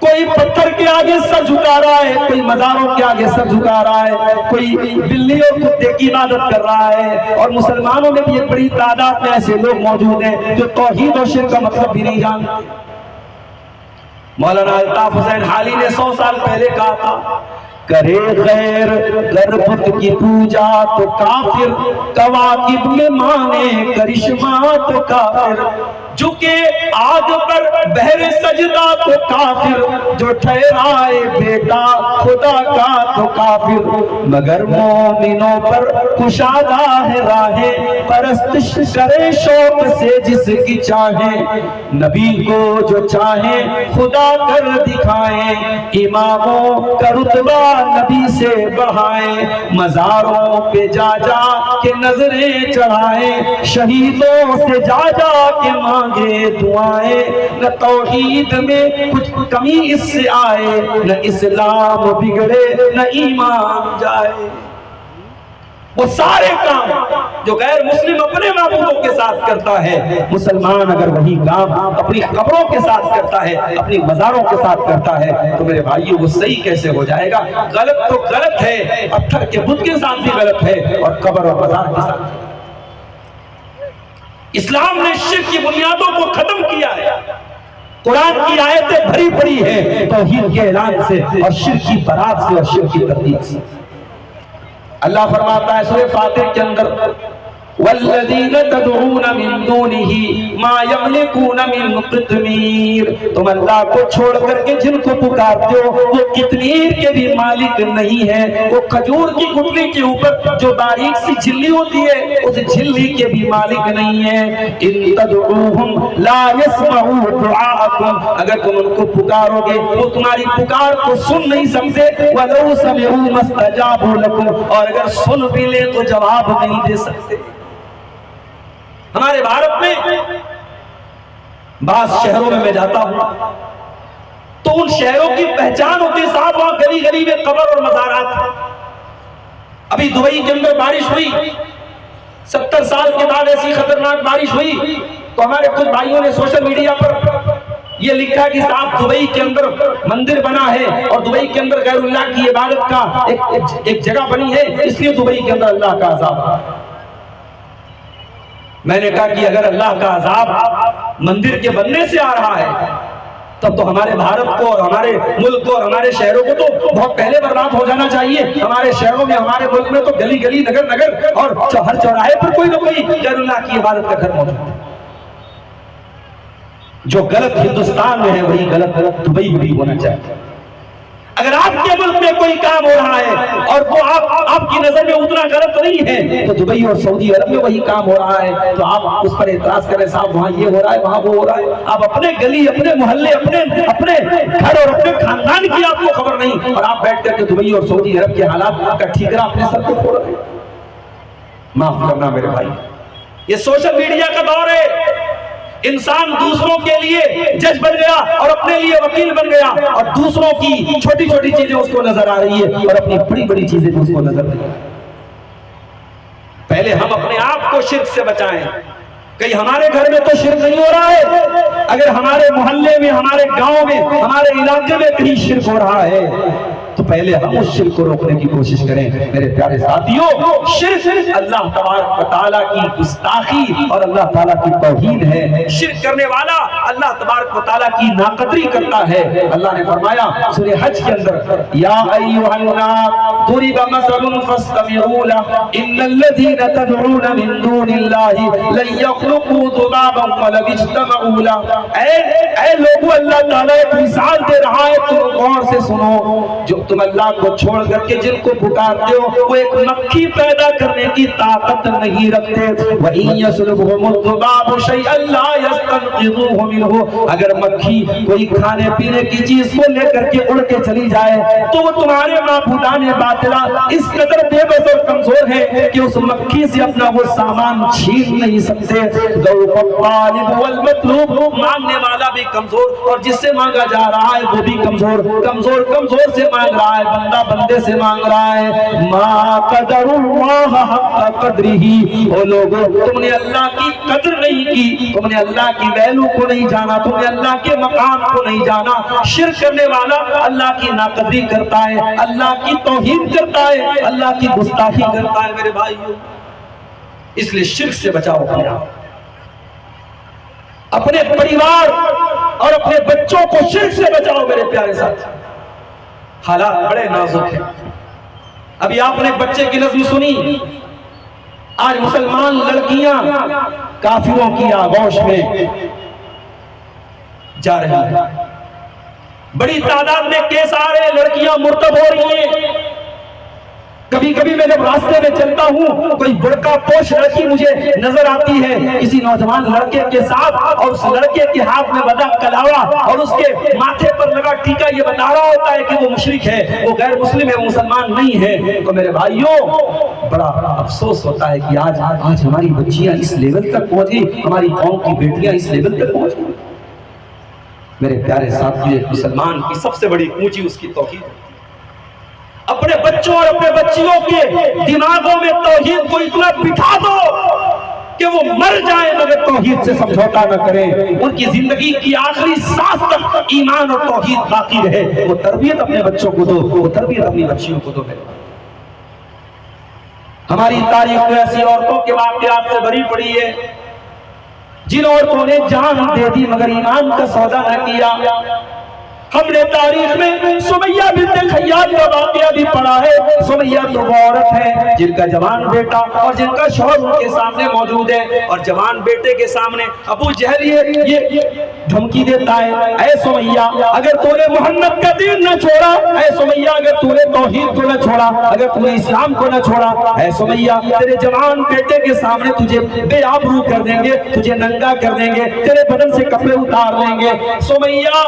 کوئی پتھر کے آگے سر جھکا رہا ہے، کوئی مزاروں کے آگے سر جھکا رہا ہے، کوئی بلی اور کتے کی عبادت کر رہا ہے، اور مسلمانوں میں بھی ایک بڑی تعداد میں ایسے لوگ موجود ہیں جو توحید اور شرک کا مطلب بھی نہیں جانتے۔ مولانا الطاف حسین حالی نے 100 سال پہلے کہا تھا، کرے غیر بت کی پوجا تو کافر، کواکب میں مانے کرشمہ تو کافر، جھکے آگ پر بہر سجدہ تو کافر، جو ٹھہرائے بیٹا خدا کا تو کافر، مگر مومنوں پر کشادہ ہے راہیں، پرستش کرے شوق سے جس کی چاہیں، نبی کو جو چاہیں خدا کر دکھائیں، اماموں کا رتبہ نبی سے بڑھائیں، مزاروں پہ جا جا کے نظریں چڑھائیں، شہیدوں سے جا جا کے مانگے دعائیں، نہ توحید میں کچھ کمی اس سے آئے، نہ اسلام بگڑے نہ ایمان جائے۔ وہ سارے کام جو غیر مسلم اپنے معبودوں کے ساتھ کرتا ہے، مسلمان اگر وہی کام اپنی قبروں کے ساتھ کرتا ہے، اپنی مزاروں کے ساتھ کرتا ہے، تو میرے بھائیو وہ صحیح کیسے ہو جائے گا؟ غلط تو غلط ہے، پتھر کے بت کے ساتھ بھی غلط ہے اور قبر اور مزار کے ساتھ۔ اسلام نے شرک کی بنیادوں کو ختم کیا ہے، قرآن کی آیتیں بھری پڑی ہیں توحید کے اعلان سے اور شرک کی برات سے اور شرک کی تردید سے۔ اللہ فرماتا ہے سورہ فاتر کے اندر، والذین تدعون من دونہ ما یملکون من قطمیر، تم اللہ کو چھوڑ کر کے جن کو پکارتے ہو وہ قطمیر کے بھی مالک نہیں ہیں، وہ کھجور کی گٹلی کے اوپر جو باریک سی جھلی ہوتی ہے اس جھلی کے بھی مالک نہیں ہیں۔ ان تدعوہم لا یسمعوا دعاءکم، اگر تم ان کو پکارو گے وہ تمہاری پکار کو سن نہیں سکتے، ولو سمعوا ما استجابوا لکم، اور اگر سن بھی لے تو جواب نہیں دے سکتے۔ ہمارے بھارت میں بعض شہروں میں جاتا ہوں تو ان شہروں کی پہچان ہوتی ہے، صاحب وہاں گلی گلی میں قبر اور مزارات ہیں۔ ابھی دبئی کے اندر بارش ہوئی، 70 سال کے بعد ایسی خطرناک بارش ہوئی تو ہمارے کچھ بھائیوں نے سوشل میڈیا پر یہ لکھا کہ صاحب دبئی کے اندر مندر بنا ہے اور دبئی کے اندر غیر اللہ کی عبادت کا ایک جگہ بنی ہے، اس لیے دبئی کے اندر اللہ کا عذاب ہے۔ میں نے کہا کہ اگر اللہ کا عذاب مندر کے بننے سے آ رہا ہے تب تو ہمارے بھارت کو اور ہمارے ملک کو اور ہمارے شہروں کو تو بہت پہلے برباد ہو جانا چاہیے۔ ہمارے شہروں میں، ہمارے ملک میں تو گلی گلی، نگر نگر اور ہر چوراہے پر کوئی نہ کوئی غیر اللہ کی عبادت کا گھر موجود ہے۔ جو غلط ہندوستان میں ہے وہی غلط دبئی میں بھی ہونا چاہیے۔ اگر آپ کے ملک میں کوئی کام ہو رہا ہے اور وہ آپ کی نظر میں اتنا غلط نہیں ہے تو دبئی اور سعودی عرب میں وہی کام ہو رہا ہے تو آپ اس پر اعتراض کریں صاحب وہاں یہ ہو رہا ہے وہاں وہ ہو رہا ہے۔ آپ اپنے گلی، اپنے محلے، اپنے گھر اور اپنے خاندان کی آپ کو خبر نہیں اور آپ بیٹھ کر کے دبئی اور سعودی عرب کے حالات کا ٹھیکرا اپنے سر کو پھوڑ رہے ہیں۔ معاف کرنا میرے بھائی، یہ سوشل میڈیا کا دور ہے، انسان دوسروں کے لیے جج بن گیا اور اپنے لیے وکیل بن گیا، اور دوسروں کی چھوٹی چھوٹی چیزیں اس کو نظر آ رہی ہے اور اپنی بڑی بڑی چیزیں اس کو نظر نہیں آ رہی۔ پہلے ہم اپنے آپ کو شرک سے بچائیں۔ کہیں ہمارے گھر میں تو شرک نہیں ہو رہا ہے، اگر ہمارے محلے میں، ہمارے گاؤں میں، ہمارے علاقے میں کہیں شرک ہو رہا ہے تو پہلے ہم اس شرک کو روکنے کی کوشش کریں۔ میرے پیارے ساتھیوں، شرک اللہ تبارک و تعالیٰ کی گستاخی اور اللہ تعالیٰ کی توہین ہے۔ شرک کرنے والا اللہ تبارک و تعالیٰ کی ناقدری کرتا ہے۔ اللہ نے فرمایا سورہ حج کے اندر، یا ایھا الناس ضرب مثل فاستمعوا لہ ان الذین تدعون من دون اللہ لن یخلقوا ذبابا ولو اجتمعوا لہ۔ اے لوگوں، اللہ تعالیٰ ایک مثال دے رہا ہے، تم غور سے سنو۔ جو تم اللہ کو چھوڑ کر کے جن کو پکارتے ہو وہ ایک مکھی پیدا کرنے کی طاقت نہیں رکھتے۔ وَإِن يَسْلُبْهُمُ الذُّبَابُ شَيْئًا لَا يَسْتَنقِذُوهُ مِنْهُ، اگر مکھی کوئی کھانے پینے کی چیز کو لے کر کے اڑ کے چلی جائے تو وہ تمہارے معبودان باطلا اس قدر بے بس اور کمزور ہے کہ اس مکھی سے اپنا وہ سامان چھین نہیں سکتے۔ ذَوْقَ الطَّالِبُ وَالْمَطْلُوبُ، مانگنے والا بھی کمزور اور جس سے مانگا جا رہا ہے وہ بھی کمزور، کمزور سے مانگ رہا ہے، بندہ بندے سے مانگ رہا ہے۔ ما قدر اللہ حق قدرہ، او لوگوں تم نے اللہ کی قدر نہیں کی، تم نے اللہ کی ویلو کو نہیں جانا، تم نے اللہ کے مقام کو نہیں جانا۔ شرک کرنے والا اللہ کی ناقدری کرتا ہے، اللہ کی توہین کرتا ہے، اللہ کی گستاخی کرتا ہے۔ میرے بھائیو، اس لیے شرک سے بچاؤ اپنے آپ، اپنے پریوار اور اپنے بچوں کو شرک سے بچاؤ۔ میرے پیارے ساتھ، حالات بڑے نازک ہیں۔ ابھی آپ نے بچے کی نظم سنی، آج مسلمان لڑکیاں کافروں کی آغوش میں جا رہی ہیں، بڑی تعداد میں کیس آ رہے ہیں، لڑکیاں مرتب ہو رہی ہیں۔ کبھی کبھی میں جب راستے میں چلتا ہوں کوئی برقع پوش لڑکی مجھے نظر آتی ہے کسی نوجوان لڑکے کے ساتھ، اور اس لڑکے کے ہاتھ میں بدا کلاوا اور اس کے ماتھے پر لگا ٹیکا یہ بتا رہا ہوتا ہے کہ وہ مشرک ہے، وہ غیر مسلم ہے، وہ مسلمان نہیں ہے۔ تو میرے بھائیوں، بڑا افسوس ہوتا ہے کہ آج ہماری بچیاں اس لیول تک پہنچی، ہماری قوم کی بیٹیاں اس لیول تک پہنچی۔ میرے پیارے ساتھیوں، ایک مسلمان کی سب سے بڑی پونجی اس کی توحید ہے۔ اپنے بچوں اور اپنے بچیوں کے دماغوں میں توحید کو اتنا بٹھا دو کہ وہ مر جائیں مگر توحید سے سمجھوتا نہ کریں، ان کی زندگی کی آخری سانس تک ایمان اور توحید باقی رہے۔ وہ تربیت اپنے بچوں کو دو، وہ تربیت اپنی بچیوں کو دو۔ ہماری تاریخ تو ایسی عورتوں کے واقعات سے بھری پڑی ہے جن عورتوں نے جان دے دی مگر ایمان کا سودا نہ کیا۔ ہم نے تاریخ میں سمیہ بنت خیاط کا واقعہ بھی پڑھا ہے۔ سمیہ تو وہ عورت ہے جن کا جوان بیٹا اور جن کا شوہر ان کے سامنے موجود ہے، اور جوان بیٹے کے سامنے ابو جہل یہ دھمکی دیتا ہے، اے سمیہ اگر تو نے محمد کا دین نہ چھوڑا، اے سمیہ اگر تو نے توحید کو نہ چھوڑا، اگر تو نے اسلام کو نہ چھوڑا، اے سمیہ تیرے جوان بیٹے کے سامنے تجھے بے آبرو کر دیں گے، تجھے ننگا کر دیں گے، تیرے بدن سے کپڑے اتار لیں گے۔ سمیہ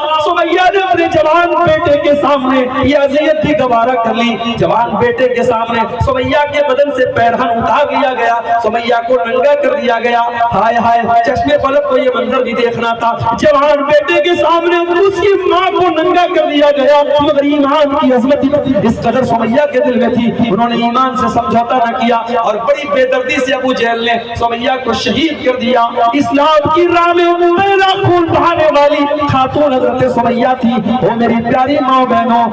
نے اپنے جوان بیٹے کے سامنے یہ اذیت بھی گوارا کر لی۔ جوان بیٹے کے سامنے سمیہ کے بدن سے پیرہن اتار لیا گیا، سمیہ کو ننگا کر دیا گیا۔ ہائے ہائے، چشمے پلک کو یہ منظر بھی دیکھنا تھا، جوان بیٹے کے سامنے اس کی ماں کو ننگا کر دیا گیا، مگر ایمان کی عظمت اس قدر سمیہ کے دل میں تھی، انہوں نے ایمان سے سمجھوتا نہ کیا اور بڑی بے دردی سے ابو جہل نے سمیہ کو شہید کر دیا۔ اسلام کی راہ میں میرا خون بہانے والی خاتون حضرت سمیہ تھی۔ وہ میری پیاری ماں بہنوں،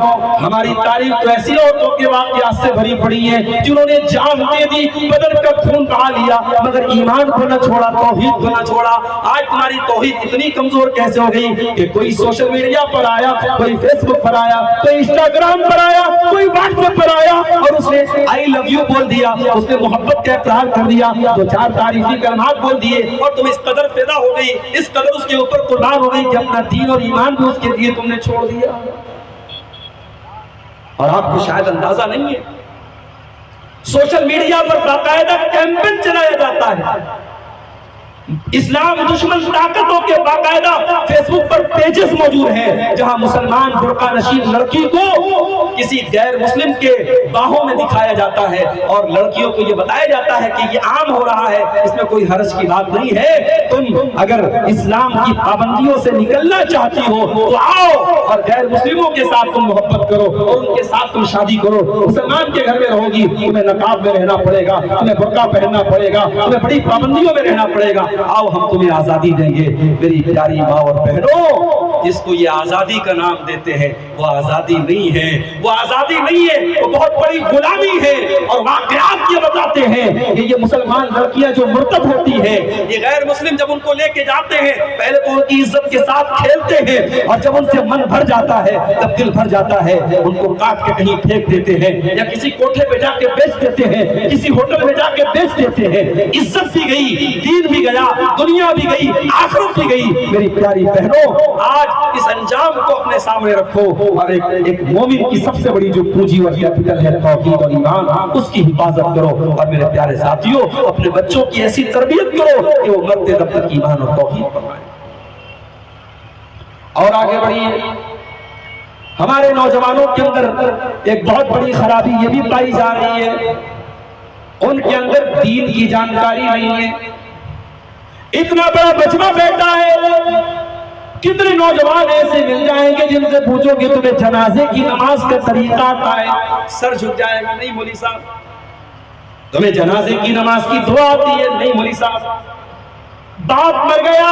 ہماری تاریخ تو ایسی عورتوں کے واقعات سے بھری پڑی ہے جنہوں نے جان دے دی، بدن کا خون بہا لیا مگر ایمان کو نہ چھوڑا، توحید کو نہ چھوڑا۔ آج تمہاری توحید اتنی کمزور کیسے ہو گئی کہ کوئی سوشل میڈیا پر آیا، کوئی فیس بک پر آیا، کوئی انسٹاگرام پر آیا، کوئی واٹس ایپ پر آیا اور اس نے آئی لو یو بول دیا، اس نے محبت کا اقرار کر دیا، دو چار تعریفی کلمات بول دیے اور تم اس قدر فدا ہو گئی، اس قدر اس کے اوپر قربان ہو گئی کہ اپنا دین اور ایمان بھی اس کے لیے تم نے چھوڑ دیا۔ اور آپ کو شاید اندازہ نہیں ہے، سوشل میڈیا پر باقاعدہ کیمپین چلایا جاتا ہے، اسلام دشمن طاقتوں کے باقاعدہ فیس بک پر پیجز موجود ہیں جہاں مسلمان برقع نشین لڑکی کو کسی غیر مسلم کے باہوں میں دکھایا جاتا ہے اور لڑکیوں کو یہ بتایا جاتا ہے کہ یہ عام ہو رہا ہے، اس میں کوئی حرج کی بات نہیں ہے۔ تم اگر اسلام کی پابندیوں سے نکلنا چاہتی ہو تو آؤ اور غیر مسلموں کے ساتھ تم محبت کرو اور ان کے ساتھ تم شادی کرو۔ مسلمان کے گھر میں رہو گی، تمہیں نقاب میں رہنا پڑے گا، تمہیں برقع پہننا پڑے گا، تمہیں بڑی پابندیوں میں رہنا پڑے گا۔ آؤ ہم تمہیں آزادی دیں گے۔ میری پیاری ماں اور بہنوں، جس کو یہ آزادی کا نام دیتے ہیں وہ آزادی نہیں ہے، وہ آزادی نہیں ہے، وہ بہت بڑی غلامی ہے۔ اور واقعات یہ بتاتے ہیں کہ یہ مسلمان لڑکیاں جو مرتد ہوتی ہیں، یہ غیر مسلم جب ان کو لے کے جاتے ہیں پہلے تو ان کی عزت کے ساتھ کھیلتے ہیں اور جب ان سے من بھر جاتا ہے، جب دل بھر جاتا ہے، ان کو کاٹ کے کہیں پھینک دیتے ہیں یا کسی کوٹھے پہ جا کے بیچ دیتے ہیں، کسی ہوٹل میں جا کے بیچ دیتے ہیں۔ عزت بھی گئی، دین بھی گیا، دنیا بھی گئی، آخرت بھی گئی۔ میری پیاری بہنوں، آج اس انجام کو اپنے سامنے رکھو اور ایک مومن کی سب سے بڑی جو پونجی اور کیپٹل ہے توحید اور ایمان، اس کی حفاظت کرو۔ اور میرے پیارے ساتھیوں، اپنے بچوں کی ایسی تربیت کرو کہ وہ مرتے دم تک ایمان اور توحید پر پائیں۔ اور آگے بڑھیے، ہمارے نوجوانوں کے اندر ایک بہت بڑی خرابی یہ بھی پائی جا رہی ہے، ان کے اندر دین کی جانکاری نہیں ہے۔ اتنا بڑا بچہ بیٹا ہے، کتنے نوجوان ایسے مل جائیں گے جن سے پوچھو کہ تمہیں جنازے کی نماز کا طریقہ آتا ہے، سر جھک جائے گا، نہیں مولوی صاحب۔ تمہیں جنازے کی نماز کی دعا آتی ہے، نہیں مولوی صاحب۔ باپ مر گیا،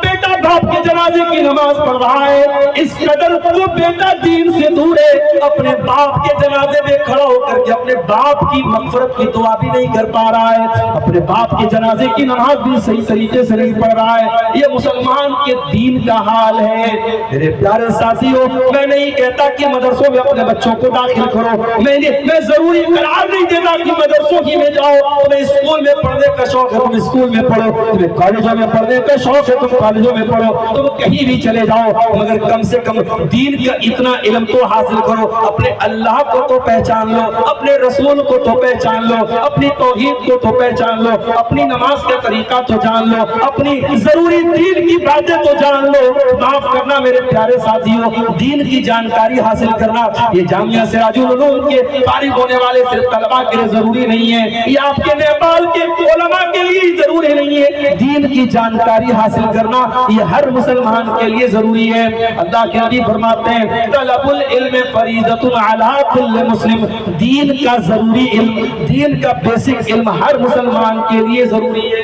بیٹا باپ کے جنازے کی نماز پڑھ رہا ہے، اس قدر وہ بیٹا دین سے دور ہے، اپنے باپ کے جنازے میں کھڑا ہو کر کے اپنے باپ کی مغفرت کی دعا بھی نہیں کر پا رہا ہے، اپنے باپ کے جنازے کی نماز بھی صحیح طریقے سے نہیں پڑھ رہا ہے۔ یہ مسلمان کے دین کا حال ہے۔ میرے پیارے ساتھیوں، میں نہیں کہتا کہ مدرسوں میں اپنے بچوں کو داخل کرو، میں ضروری قرار نہیں دیتا کہ مدرسوں ہی میں جاؤ، تمہیں اسکول میں پڑھنے کا شوق ہے تم اسکول میں پڑھو، تمہیں کالجوں میں پڑھنے کا شوق ہے تم کالجوں میں پڑھو، تم کہیں بھی چلے جاؤ، مگر کم سے کم دین کا اتنا علم تو حاصل کرو، اپنے اللہ کو تو پہچان لو، اپنے رسول کو تو پہچان لو، اپنی توحید کو تو پہچان لو، اپنی نماز کا طریقہ تو جان لو، اپنی ضروری دین کی باتیں تو جان لو۔ معاف کرنا میرے پیارے ساتھیوں، دین کی جانکاری حاصل کرنا یہ جامعہ سراج العلوم کے فارغ ہونے والے صرف طلباء کے لیے ضروری نہیں ہے، یہ آپ کے نیپال کے علماء کے لیے ضروری نہیں ہے۔ دین کی جانکاری حاصل کرنا یہ ہر مسلمان کے لیے ضروری ہے۔ اللہ کے نبی فرماتے ہیں طلب العلم فریضۃ علی کل مسلم، دین کا ضروری علم، دین کا بیسک علم ہر مسلمان کے لیے ضروری ہے۔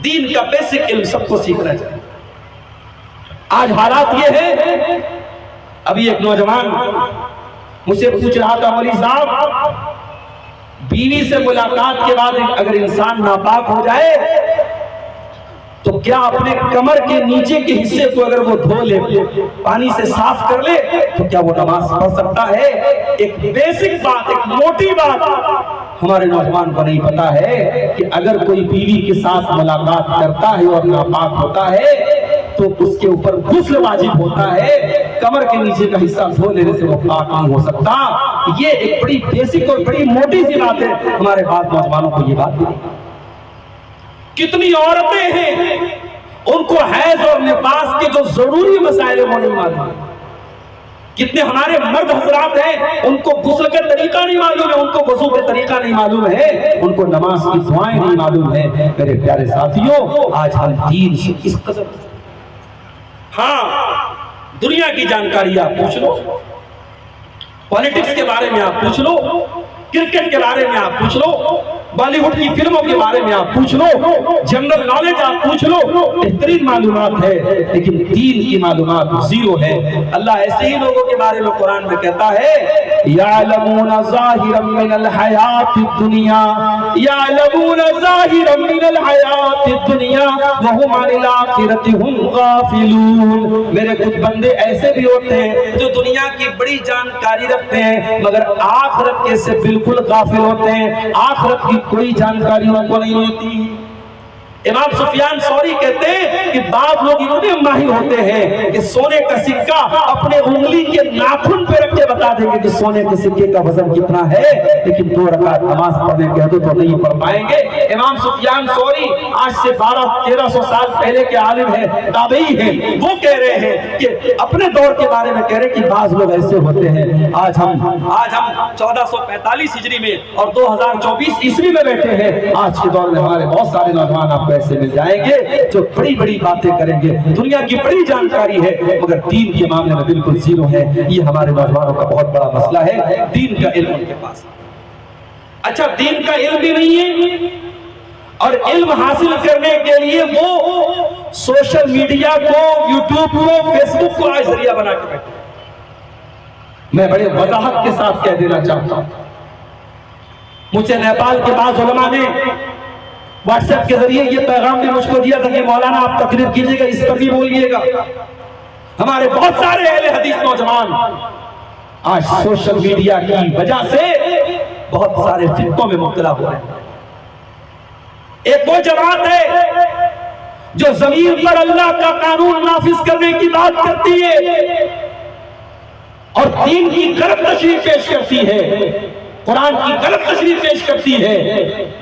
دین کا بیسک علم سب کو سیکھنا چاہیے۔ آج حالات یہ ہے، ابھی ایک نوجوان مجھ سے پوچھ رہا تھا مولوی صاحب، بیوی سے ملاقات کے بعد اگر انسان ناپاک ہو جائے تو کیا اپنے کمر کے نیچے کے حصے کو اگر وہ دھو لے، پانی سے صاف کر لے، تو کیا وہ نماز پڑھ سکتا ہے؟ ایک بیسک بات، ایک موٹی بات ہمارے نوجوان کو نہیں پتا ہے کہ اگر کوئی بیوی کے ساتھ ملاقات کرتا ہے اور ناپاک ہوتا ہے تو اس کے اوپر غسل واجب ہوتا ہے، کمر کے نیچے کا حصہ دھو لینے سے وہ پاک نہیں ہو سکتا۔ یہ ایک بڑی بیسک اور بڑی موٹی سی بات ہے، ہمارے بعض نوجوانوں کو یہ بات نہیں۔ کتنی عورتیں ہیں ان کو حیض اور نفاس کے جو ضروری مسائل وہ نہیں معلوم، کتنے ہمارے مرد حضرات ہیں ان کو غسل کا طریقہ نہیں معلوم ہے، ان کو وضو کا طریقہ نہیں معلوم ہے، ان کو نماز کی دعائیں نہیں معلوم ہے۔ میرے پیارے ساتھیوں، آج ہم دین سے اس قدر، ہاں دنیا کی جانکاری آپ پوچھ لو، پالیٹکس کے بارے میں آپ پوچھ لو، کرکٹ کے بارے میں آپ پوچھ لو، بالی ووڈ کی فلموں کے بارے میں آپ پوچھ لو، جنرل نالج آپ پوچھ لو، بہترین معلومات ہے، لیکن دین کی معلومات زیرو ہے۔ اللہ ایسے ہی لوگوں کے بارے میں قرآن میں کہتا ہے یعلمون ظاہرا من الحیات الدنیا، یعلمون ظاہرا من الحیات الدنیا وہم عن الآخرۃ ہم غافلون۔ میرے کچھ بندے ایسے بھی ہوتے ہیں جو دنیا کی بڑی جانکاری رکھتے ہیں مگر آخرت کے سے بالکل غافل ہوتے ہیں، آخرت کی کوئی جانکاری ان کو نہیں ہوتی۔ امام سفیان ثوری کہتے ہیں کہ بعض لوگ اتنے ماہر ہوتے ہیں کہ سونے کا سکہ اپنے انگلی کے ناخن پہ رکھ کے بتا دیں گے کہ سونے کے سکے کا وزن کتنا ہے، لیکن 2 رکعت نماز پڑھنے کہہ دو تو نہیں پڑھ پائیں گے۔ امام سفیان ثوری آج سے 1200-1300 سال پہلے کے عالم ہیں، تابعی ہیں، وہ کہہ رہے ہیں کہ اپنے دور کے بارے میں کہہ رہے ہیں کہ بعض لوگ ایسے ہوتے ہیں۔ آج ہم 1445 ہجری میں اور 2024 عیسوی میں بیٹھے ہیں۔ آج کے دور میں ہمارے بہت سارے نوجوان آپ کو ایسے مل جائیں گے جو بڑی بڑی باتیں کریں گے، دنیا کی بڑی جانکاری ہے مگر دین کے معاملے میں بالکل زیرو ہے۔ یہ ہمارے نوجوانوں کا بہت بڑا مسئلہ ہے، دین کا علم ان کے پاس۔ اچھا، دین کا علم بھی نہیں ہے اور علم حاصل کرنے کے لیے وہ سوشل میڈیا کو، یوٹیوب کو، فیس بک کو آج ذریعہ بنا کے بیٹھے۔ میں بڑے وضاحت کے ساتھ کہہ دینا چاہتا ہوں، مجھے نیپال کے بعض علماء نے واٹس ایپ کے ذریعے یہ پیغام بھی مجھ کو دیا تھا کہ مولانا آپ تقریر کیجئے گا، اس پر بھی بولیے گا۔ ہمارے بہت سارے اہل حدیث نوجوان آج سوشل میڈیا کی وجہ سے بہت سارے فتنوں میں مبتلا ہو رہے ہیں۔ ایک وہ جماعت ہے جو زمین پر اللہ کا قانون نافذ کرنے کی بات کرتی ہے اور دین کی غلط تشریح پیش کرتی ہے، قرآن کی غلط تشریح پیش کرتی ہے،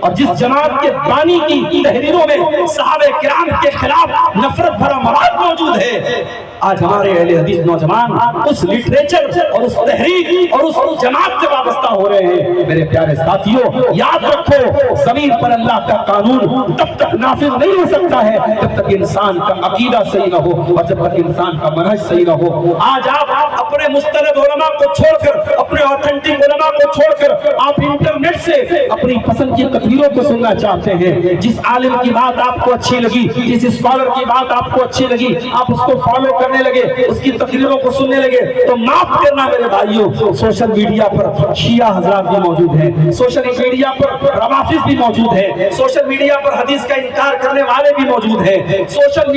اور جس جماعت کے بانی کی تحریروں میں صحابہ کرام کے خلاف نفرت بھرا مواد موجود ہے، آج ہمارے اہل حدیث نوجوان اس لٹریچر اور اس تحریک اور اس جماعت سے وابستہ ہو رہے ہیں۔ میرے پیارے ساتھیوں، یاد رکھو، زمین پر اللہ کا قانون تب تک نافذ نہیں ہو سکتا ہے جب تک انسان کا عقیدہ صحیح نہ ہو اور جب تک انسان کا منہج صحیح نہ ہو۔ آج آپ اپنے مستند علماء کو چھوڑ کر، اپنے اوتھینٹک علماء کو چھوڑ کر آپ انٹرنیٹ سے اپنی پسند کی تقریروں کو سننا چاہتے ہیں۔ جس عالم کی بات آپ کو اچھی لگی، جس اسکالر کی بات آپ کو اچھی لگی، آپ اس کو فالو کرنے لگے، اس کی تقریروں کو سننے لگے، تو معاف کرنا میرے بھائیوں، سوشل میڈیا پر شیعہ حضرات بھی موجود ہیں، سوشل میڈیا پر روافض بھی موجود ہیں، سوشل میڈیا پر حدیث کا انکار کرنے والے بھی موجود ہیں، سوشل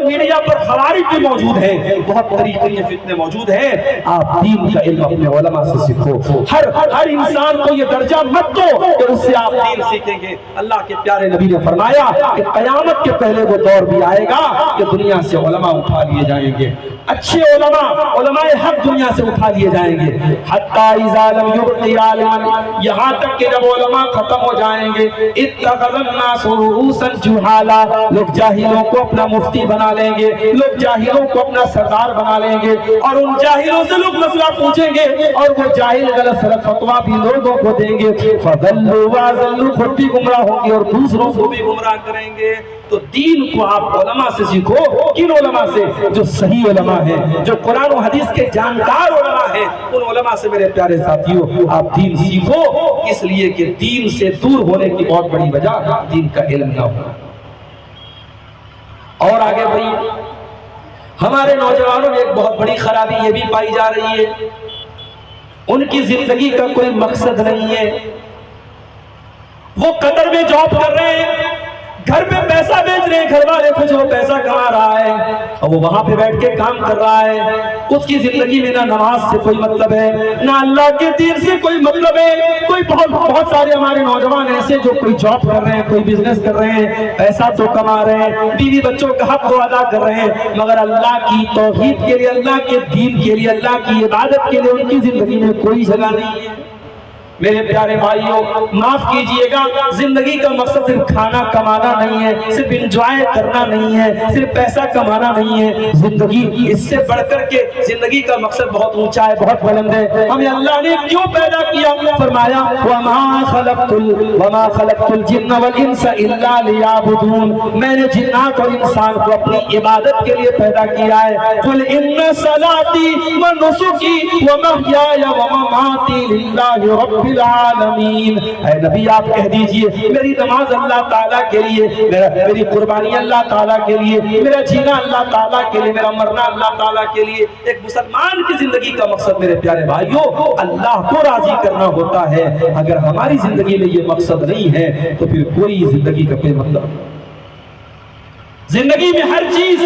میڈیا پر خوارج بھی موجود ہیں، بہت طریقے کے فتنے موجود ہیں۔ آپ دین کا علم اپنے علماء سے سیکھو۔ ہر انسان کو یہ درجہ مت دو کہ اس سے آپ دین سیکھیں گے۔ اللہ کے پیارے نبی نے فرمایا کہ قیامت کے پہلے وہ دور بھی آئے گا کہ دنیا سے علماء اٹھا لیے جائیں گے، اچھے علماء حق دنیا سے اٹھا لیے جائیں گے، حتی اذا لم یبقی عالما، یہاں تک کہ جب علماء ختم ہو جائیں گے، اتخذ الناس رؤوسا جہالا، لوگ جاہلوں کو اپنا مفتی بنا لیں گے، لوگ جاہلوں کو اپنا سردار بنا لیں گے، اور ان جاہلوں سے لوگ مسئلہ پوچھیں گے اور وہ جاہل غلط سلط فتویٰ بھی لوگوں کو دیں گے، فضلوا واضلوا، خود بھی گمراہ ہوں گے اور دوسروں کو بھی گمراہ کریں گے۔ تو دین کو آپ علماء سے سیکھو۔ کن علماء سے؟ جو صحیح علماء ہیں، جو قرآن و حدیث کے جانکار علماء ہیں، ان علماء سے میرے پیارے ساتھیوں آپ دین سیکھو، اس لیے کہ دین سے دور ہونے کی بہت بڑی وجہ دین کا علم نہ ہونا۔ اور آگے بڑھی، ہمارے نوجوانوں میں ایک بہت بڑی خرابی یہ بھی پائی جا رہی ہے، ان کی زندگی کا کوئی مقصد نہیں ہے۔ وہ قطر میں جاب کر رہے ہیں، گھر پہ پیسہ بیچ رہے ہیں، گھر والے کچھ وہ پیسہ کما رہا ہے اور وہ وہاں پہ بیٹھ کے کام کر رہا ہے۔ اس کی زندگی میں نہ نماز سے کوئی مطلب ہے، نہ اللہ کے دین سے کوئی مطلب ہے۔ کوئی بہت سارے ہمارے نوجوان ایسے جو کوئی جاب کر رہے ہیں، کوئی بزنس کر رہے ہیں، پیسہ تو کما رہے ہیں، بیوی بچوں کا حق تو ادا کر رہے ہیں، مگر اللہ کی توحید کے لیے، اللہ کے دین کے لیے، اللہ کی عبادت کے لیے ان کی زندگی میں کوئی جگہ نہیں ہے۔ میرے پیارے بھائیوں، معاف کیجئے گا، زندگی کا مقصد صرف کھانا کمانا نہیں ہے، صرف انجوائے کرنا نہیں ہے، صرف پیسہ کمانا نہیں ہے۔ زندگی اس سے بڑھ کر کے زندگی کا مقصد بہت اونچا ہے، بہت بلند ہے۔ ہمیں اللہ نے کیوں پیدا کیا؟ فرمایا وَمَا خَلَقْتُ الْجِنَّ وَالْإِنسَ إِلَّا لِيَعْبُدُونَ، میں نے جنات اور انسان کو اپنی عبادت کے لیے پیدا کیا ہے۔ قُلْ إِنَّ صَلَاتِي وَنُسُكِي وَمَحْيَايَ وَمَمَاتِي لِلَّهِ رَبِّ العالمین۔ اے نبی آپ کہہ دیجئے میری نماز اللہ تعالیٰ کے لیے، میری قربانی اللہ تعالیٰ کے لیے، میرا جینا اللہ تعالیٰ کے لیے، میرا مرنا اللہ تعالیٰ کے لیے۔ ایک مسلمان کی زندگی کا مقصد میرے پیارے بھائیوں اللہ کو راضی کرنا ہوتا ہے۔ اگر ہماری زندگی میں یہ مقصد نہیں ہے تو پھر کوئی زندگی کا کوئی مطلب نہیں۔ زندگی میں ہر چیز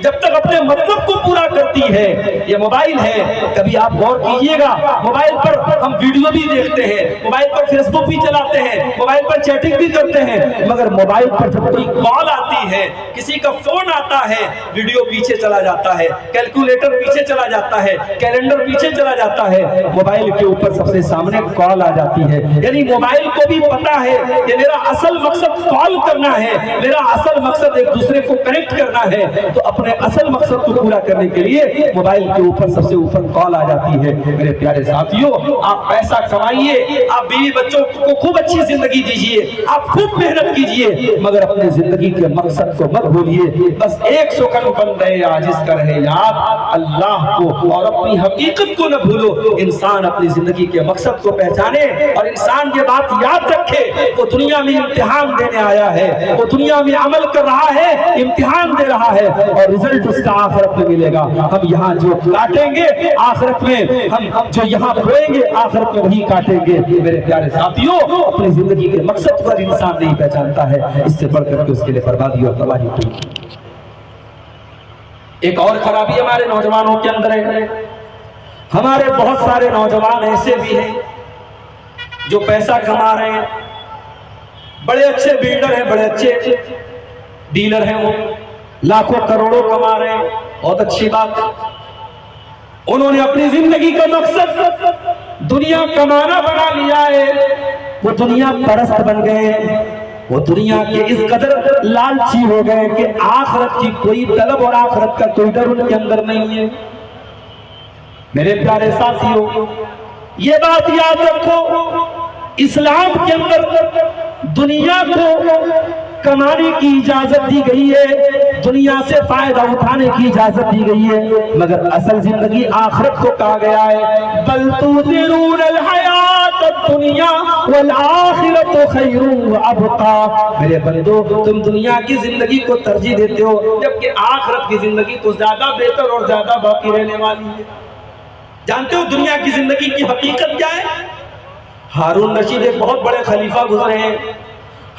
جب تک اپنے مطلب کو پورا کرتی ہے، یہ موبائل ہے، کبھی آپ غور کیجئے گا، موبائل پر ہم ویڈیو بھی دیکھتے ہیں، موبائل پر فیس بک بھی چلاتے ہیں، موبائل پر چیٹنگ بھی کرتے ہیں، مگر موبائل پر جب کوئی کال آتی ہے, کسی کا فون آتا ہے, ویڈیو پیچھے چلا جاتا ہے, کیلکولیٹر پیچھے چلا جاتا ہے, کیلنڈر پیچھے چلا جاتا ہے, موبائل کے اوپر سب سے سامنے کال آ جاتی ہے. یعنی موبائل کو بھی پتا ہے کہ میرا اصل مقصد کال کرنا ہے, میرا اصل مقصد ایک دوسرے کو کنیکٹ کرنا ہے, تو اپنے اصل مقصد کو پورا کرنے کے لیے موبائل کے اوپر سب سے اوپر کال آ جاتی ہے. میرے پیارے ساتھیوں, آپ پیسہ کمائیے, آپ بیوی بچوں کو خوب اچھی زندگی دیجئے, آپ خوب محنت کیجئے, مگر اپنے زندگی کے مقصد کو مت بھولیے. بس ایک سکن بندے عاجز کا رہے یاد, اللہ کو اور اپنی حقیقت کو نہ بھولو. انسان اپنی زندگی کے مقصد کو پہچانے اور انسان یہ بات یاد رکھے, وہ دنیا میں امتحان دینے آیا ہے, وہ دنیا میں عمل کر رہا ہے, امتحان دے رہا ہے, اور رزلٹ اس کا آخرت میں ملے گا. ہم یہاں جو کاٹیں گے آخرت میں, ہم جو یہاں بوئیں گے آخرت میں وہی کاٹیں گے. میرے پیارے ساتھیوں, اپنی زندگی کے مقصد پر انسان نہیں پہچانتا ہے, اس سے بڑھ کر کے اس کے لیے بربادی اور تباہی ہوئی. ایک اور خرابی ہمارے نوجوانوں کے اندر ہے. ہمارے بہت سارے نوجوان ایسے بھی ہیں جو پیسہ کما رہے ہیں, بڑے اچھے بلڈر ہیں, بڑے اچھے ڈیلر ہیں, وہ لاکھوں کروڑوں کما رہے ہیں, بہت اچھی بات. انہوں نے اپنی زندگی کا مقصد دنیا کمانا بنا لیا ہے, وہ دنیا پرست بن گئے ہیں, وہ دنیا کے اس قدر لالچی ہو گئے کہ آخرت کی کوئی طلب اور آخرت کا کوئی ڈر ان کے اندر نہیں ہے. میرے پیارے ساتھیوں, یہ بات یاد رکھو, اسلام کے اندر دنیا کو کمانے کی اجازت دی گئی ہے, دنیا سے فائدہ اٹھانے کی اجازت دی گئی ہے, مگر اصل زندگی آخرت کو کہا گیا ہے. بل تؤثرون الحیات الدنیا والآخرۃ خیر وابقی. میرے بندو, تم دنیا کی زندگی کو ترجیح دیتے ہو, جبکہ آخرت کی زندگی تو زیادہ بہتر اور زیادہ باقی رہنے والی ہے. جانتے ہو دنیا کی زندگی کی حقیقت کیا ہے؟ ہارون رشید ایک بہت بڑے خلیفہ گزرے ہیں,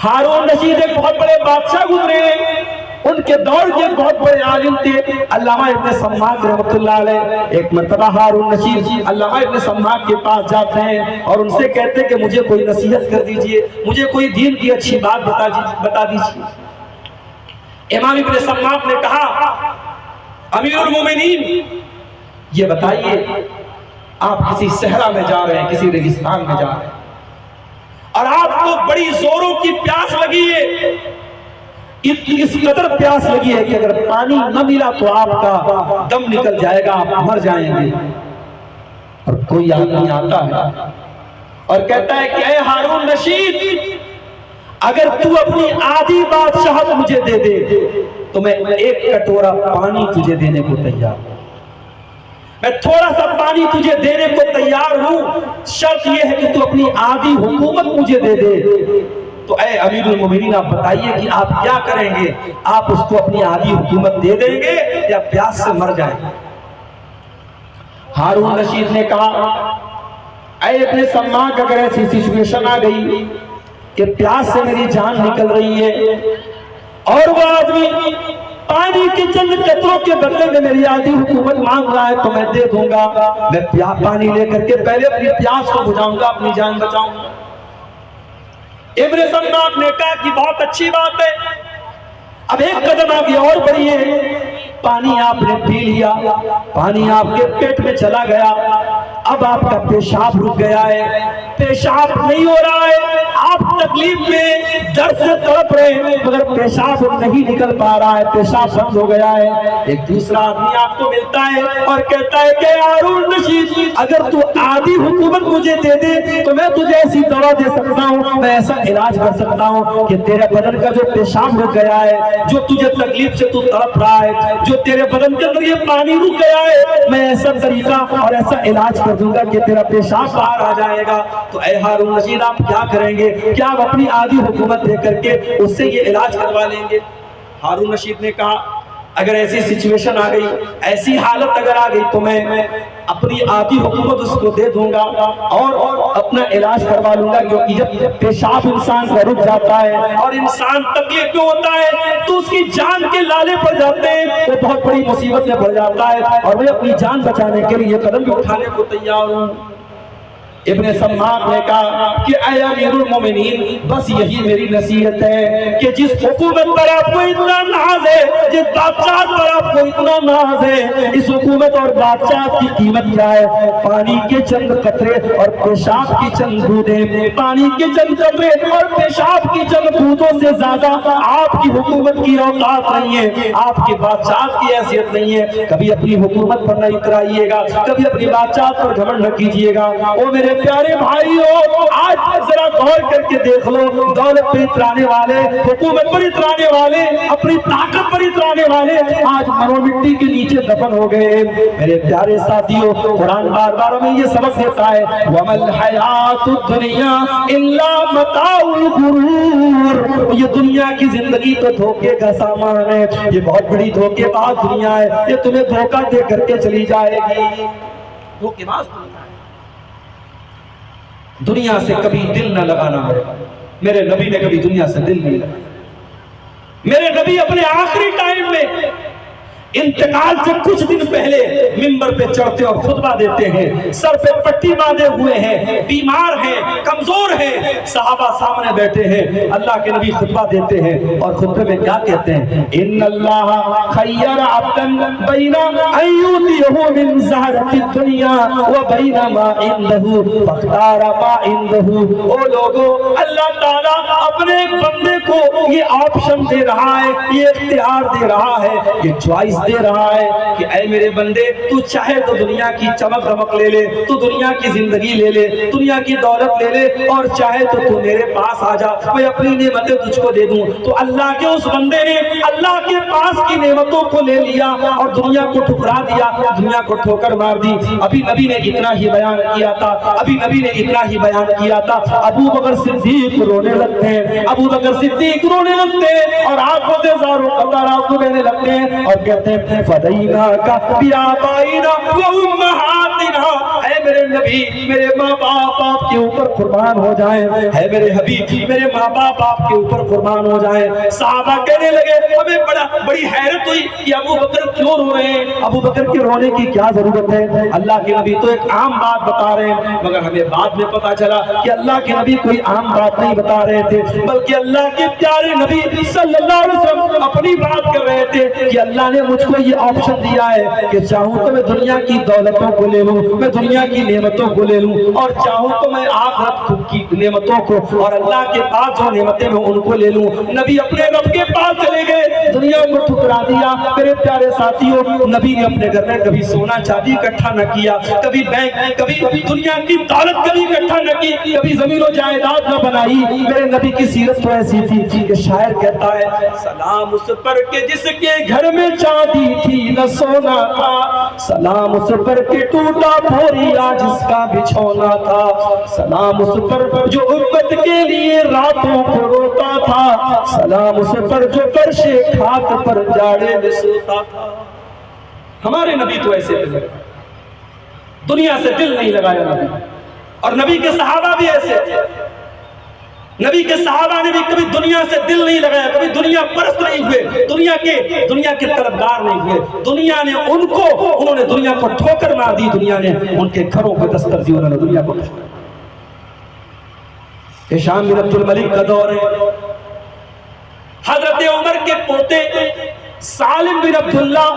ہارون رشید ایک بہت بڑے بادشاہ گزرے ہیں, ان کے دور کے بہت بڑے عالم تھے. علامہ ابن سماک رحمۃ اللہ علیہ ایک مرتبہ ہارون رشید علامہ ابن سماک کے پاس جاتے ہیں اور ان سے کہتے ہیں کہ مجھے کوئی نصیحت کر دیجئے, مجھے کوئی دین کی اچھی بات بتا دیجئے. امام ابن سماک نے کہا, امیر المومنین یہ بتائیے, آپ کسی صحرا میں جا رہے ہیں, کسی ریگستان میں جا رہے ہیں, اور آپ کو بڑی زوروں کی پیاس لگی ہے, اس قدر پیاس لگی ہے کہ اگر پانی نہ ملا تو آپ کا دم نکل جائے گا, آپ مر جائیں گے. اور کوئی آدمی آتا ہے اور کہتا ہے کہ اے ہارون رشید, اگر تو اپنی آدھی بادشاہت مجھے دے دے تو میں ایک کٹورا پانی تجھے دینے کو تیار ہوں, میں تھوڑا سا پانی تجھے دینے کو تیار ہوں, شرط یہ ہے کہ تو اپنی آدھی حکومت مجھے دے دے. تو اے امیر المومنین آپ بتائیے کہ آپ کیا کریں گے, آپ اس کو اپنی آدھی حکومت دے دیں گے یا پیاس سے مر جائیں گے؟ ہارون رشید نے کہا, اے ابن سماک, اگر ایسی سچویشن آ گئی کہ پیاس سے میری جان نکل رہی ہے اور وہ آدمی پانی کے چند قطروں کے بدلے میں میری آدھی حکومت مانگ رہا ہے تو میں دے دوں گا, میں پانی لے کر کے پہلے اپنی پیاس کو بجھاؤں گا, اپنی جان بچاؤں گا. ابن سماک نے کہا کہ بہت اچھی بات ہے. اب ایک قدم آگے اور بڑھیے, پانی آپ نے پی لیا, پانی آپ کے پیٹ میں چلا گیا, اب آپ کا پیشاب رک گیا ہے, پیشاب نہیں ہو رہا ہے, آپ تکلیف میں درد سے تڑپ رہے ہیں مگر پیشاب نہیں نکل پا رہا ہے, پیشاب بند ہو گیا ہے. ایک دوسرا آدمی آپ کو ملتا ہے اور کہتا ہے کہ ہارون رشید, اگر تو آدھی حکومت مجھے دے دے تو میں تجھے ایسی دوا دے سکتا ہوں, میں ایسا علاج کر سکتا ہوں کہ تیرے بدن کا جو پیشاب رک گیا ہے, جو تجھے تکلیف سے تو تڑپ رہا ہے, جو تیرے بدن کے اندر یہ پانی رک گیا ہے, میں ایسا طریقہ اور ایسا علاج کر دوں گا کہ تیرا پیشاب باہر آ جائے گا. تو اے ہارون رشید, آپ کیا کریں گے, کیا آپ اپنی آدھی حکومت دے کر کے اس سے یہ علاج کروا لیں گے؟ ہارون رشید نے کہا, اگر ایسی سچویشن آ گئی, ایسی حالت اگر آ گئی تو میں اپنی آدھی حکومت اس کو دے دوں گا اور اپنا علاج کروا لوں گا, کیونکہ جب پیشاب انسان کا رک جاتا ہے اور انسان تکلیف میں ہوتا ہے تو اس کی جان کے لالے پڑ جاتے ہیں, وہ بہت بڑی مصیبت میں پڑ جاتا ہے, اور میں اپنی جان بچانے کے لیے قدم بھی اٹھانے کو تیار ہوں.
ابن سماک نے کہا کہ اے امیر المومنین بس یہی میری نصیحت ہے کہ جس حکومت پر آپ کو اتنا ناز ہے، جس بادشاہ پر آپ کو اتنا ناز ہے، اس حکومت اور بادشاہ کی قیمت کیا ہے؟ پانی کے چند قطرے اور پیشاب کی چند بوندیں، پانی کے چند قطرے اور پیشاب کی چند بوندوں سے زیادہ آپ کی حکومت کی اوقات نہیں ہے، آپ کی بادشاہ کی حیثیت نہیں ہے۔ کبھی اپنی حکومت پر نہ اترائیے گا، کبھی اپنی بادشاہ پر گھمنڈ نہ کیجیے گا۔ او میرے پیارے بھائیو، آج ذرا غور کر کے دیکھ لو، دولت پر اترانے والے، حکومت پر اترانے والے، اپنی طاقت پر اترانے والے آج مرو مٹی کے نیچے دفن ہو گئے۔ میرے پیارے ساتھیو، قرآن بار بار ہمیں یہ سبق دیتا ہے وَمَا الْحَيَاةُ الدُّنْيَا إِلَّا مَتَاعُ الْغُرُورِ، یہ دنیا کی زندگی تو دھوکے کا سامان ہے، یہ بہت بڑی دھوکے باز دنیا ہے، یہ تمہیں دھوکہ دے کر کے چلی جائے گی۔ دھوکے باز دنیا ہے۔ دنیا سے کبھی دل نہ لگانا ہے۔ میرے نبی نے کبھی دنیا سے دل نہیں لگایا۔ میرے نبی اپنے آخری ٹائم میں انتقال سے کچھ دن پہلے منبر پہ چڑھتے اور خطبہ دیتے ہیں، سر پہ پٹی باندھے ہوئے ہیں، بیمار ہیں، کمزور ہیں، صحابہ سامنے بیٹھے ہیں، اللہ کے نبی خطبہ دیتے ہیں اور خطبے میں کیا کہتے ہیں؟ ان اللہ خیر عبدا بین ان یؤتیہ من زہرۃ الدنیا وبین ما عنده فاختار ما عنده۔ او لوگو، اللہ تعالیٰ اپنے ایک بندے کو یہ آپشن دے رہا ہے، یہ اختیار دے رہا ہے، یہ چوائس دے رہا ہے کہ اے میرے بندے، تو چاہے تو دنیا کی چمک دمک لے لے، تو دنیا کی زندگی لے لے، دنیا کی دولت لے لے، اور چاہے تو میرے پاس آ جا، میں اپنی نعمتیں تجھ کو دے دوں۔ تو اللہ کے اس بندے نے اللہ کے پاس کی نعمتوں کو لے لیا اور دنیا کو ٹھکرا دیا، دنیا کو ٹھوکر مار دی۔ ابھی نبی نے اتنا ہی بیان کیا تھا، ابھی نبی نے اتنا ہی بیان کیا تھا، ابو بکر صدیق رونے لگتے ہیں، ابو بکر صدیق رونے لگتے ہیں اور آنکھوں سے زاروں قطرات آنسو بہنے لگتے ہیں اور کہتے ہیں فدیناک بآبائنا وامہاتنا، اے میرے نبی، میرے ماں باپ آپ کے اوپر قربان ہو جائیں، اے میرے حبیب، میرے ماں باپ آپ کے اوپر قربان ہو جائیں۔ صحابہ کہنے لگے، ہمیں بڑی حیرت ہوئی کہ ابو بکر کیوں رو رہے ہیں، ابو بکر کے رونے کی کیا ضرورت ہے؟ اللہ کے نبی تو ایک عام بات بتا رہے ہیں، مگر ہمیں بعد میں پتا چلا کہ اللہ کے نبی کوئی عام بات نہیں بتا رہے تھے، بلکہ اللہ کے پیارے نبی صلی اللہ علیہ وسلم اپنی بات کر رہے تھے کہ اللہ نے مجھ کو یہ آپشن دیا ہے کہ چاہوں تو میں دنیا کی دولتوں کو لے لوں، میں دنیا کی نعمتوں کو لے لوں، اور چاہوں تو میں آخرت کی نعمتوں کو اور اللہ کے پاس جو نعمتیں میں ان کو لے لوں۔ نبی اپنے رب کے پاس چلے گئے، دنیا کو ٹھکرا دیا۔ میرے پیارے ساتھیوں، نبی نے اپنے گھر میں کبھی سونا چاندی اکٹھا نہ کیا، کبھی بینک، کبھی دنیا کی دولت کبھی اکٹھا نہ کی، کبھی زمین و جائیداد نہ بنائی۔ میرے نبی کی سیرت تو ایسی تھی کہ شاعر کہتا ہے سلام اس پر کہ جس کے گھر میں چاندی تھی نہ سونا تھا، سلام اس پر کہ ٹوٹا بھوریا جس کا بچھونا تھا، سلام اس پر جو امت کے لیے راتوں کو روتا تھا، سلام اس پر جو فرش خاک پر جاڑے میں سوتا تھا۔ ہمارے نبی تو ایسے تھے، دنیا سے دل نہیں لگایا نبی، اور نبی کے صحابہ بھی ایسے تھے۔ نبی کے صحابہ نے بھی کبھی دنیا سے دل نہیں لگایا، کبھی دنیا پرست نہیں ہوئے، دنیا کے طلبگار نہیں ہوئے۔ دنیا نے انہوں نے دنیا کو ٹھوکر مار دی، دنیا نے ان کے گھروں کو دستر دی، انہوں نے دنیا کو ٹھوکر۔ ہشام بن عبد الملک کا دور ہے، حضرت عمر کے پوتے سالم بن عبداللہ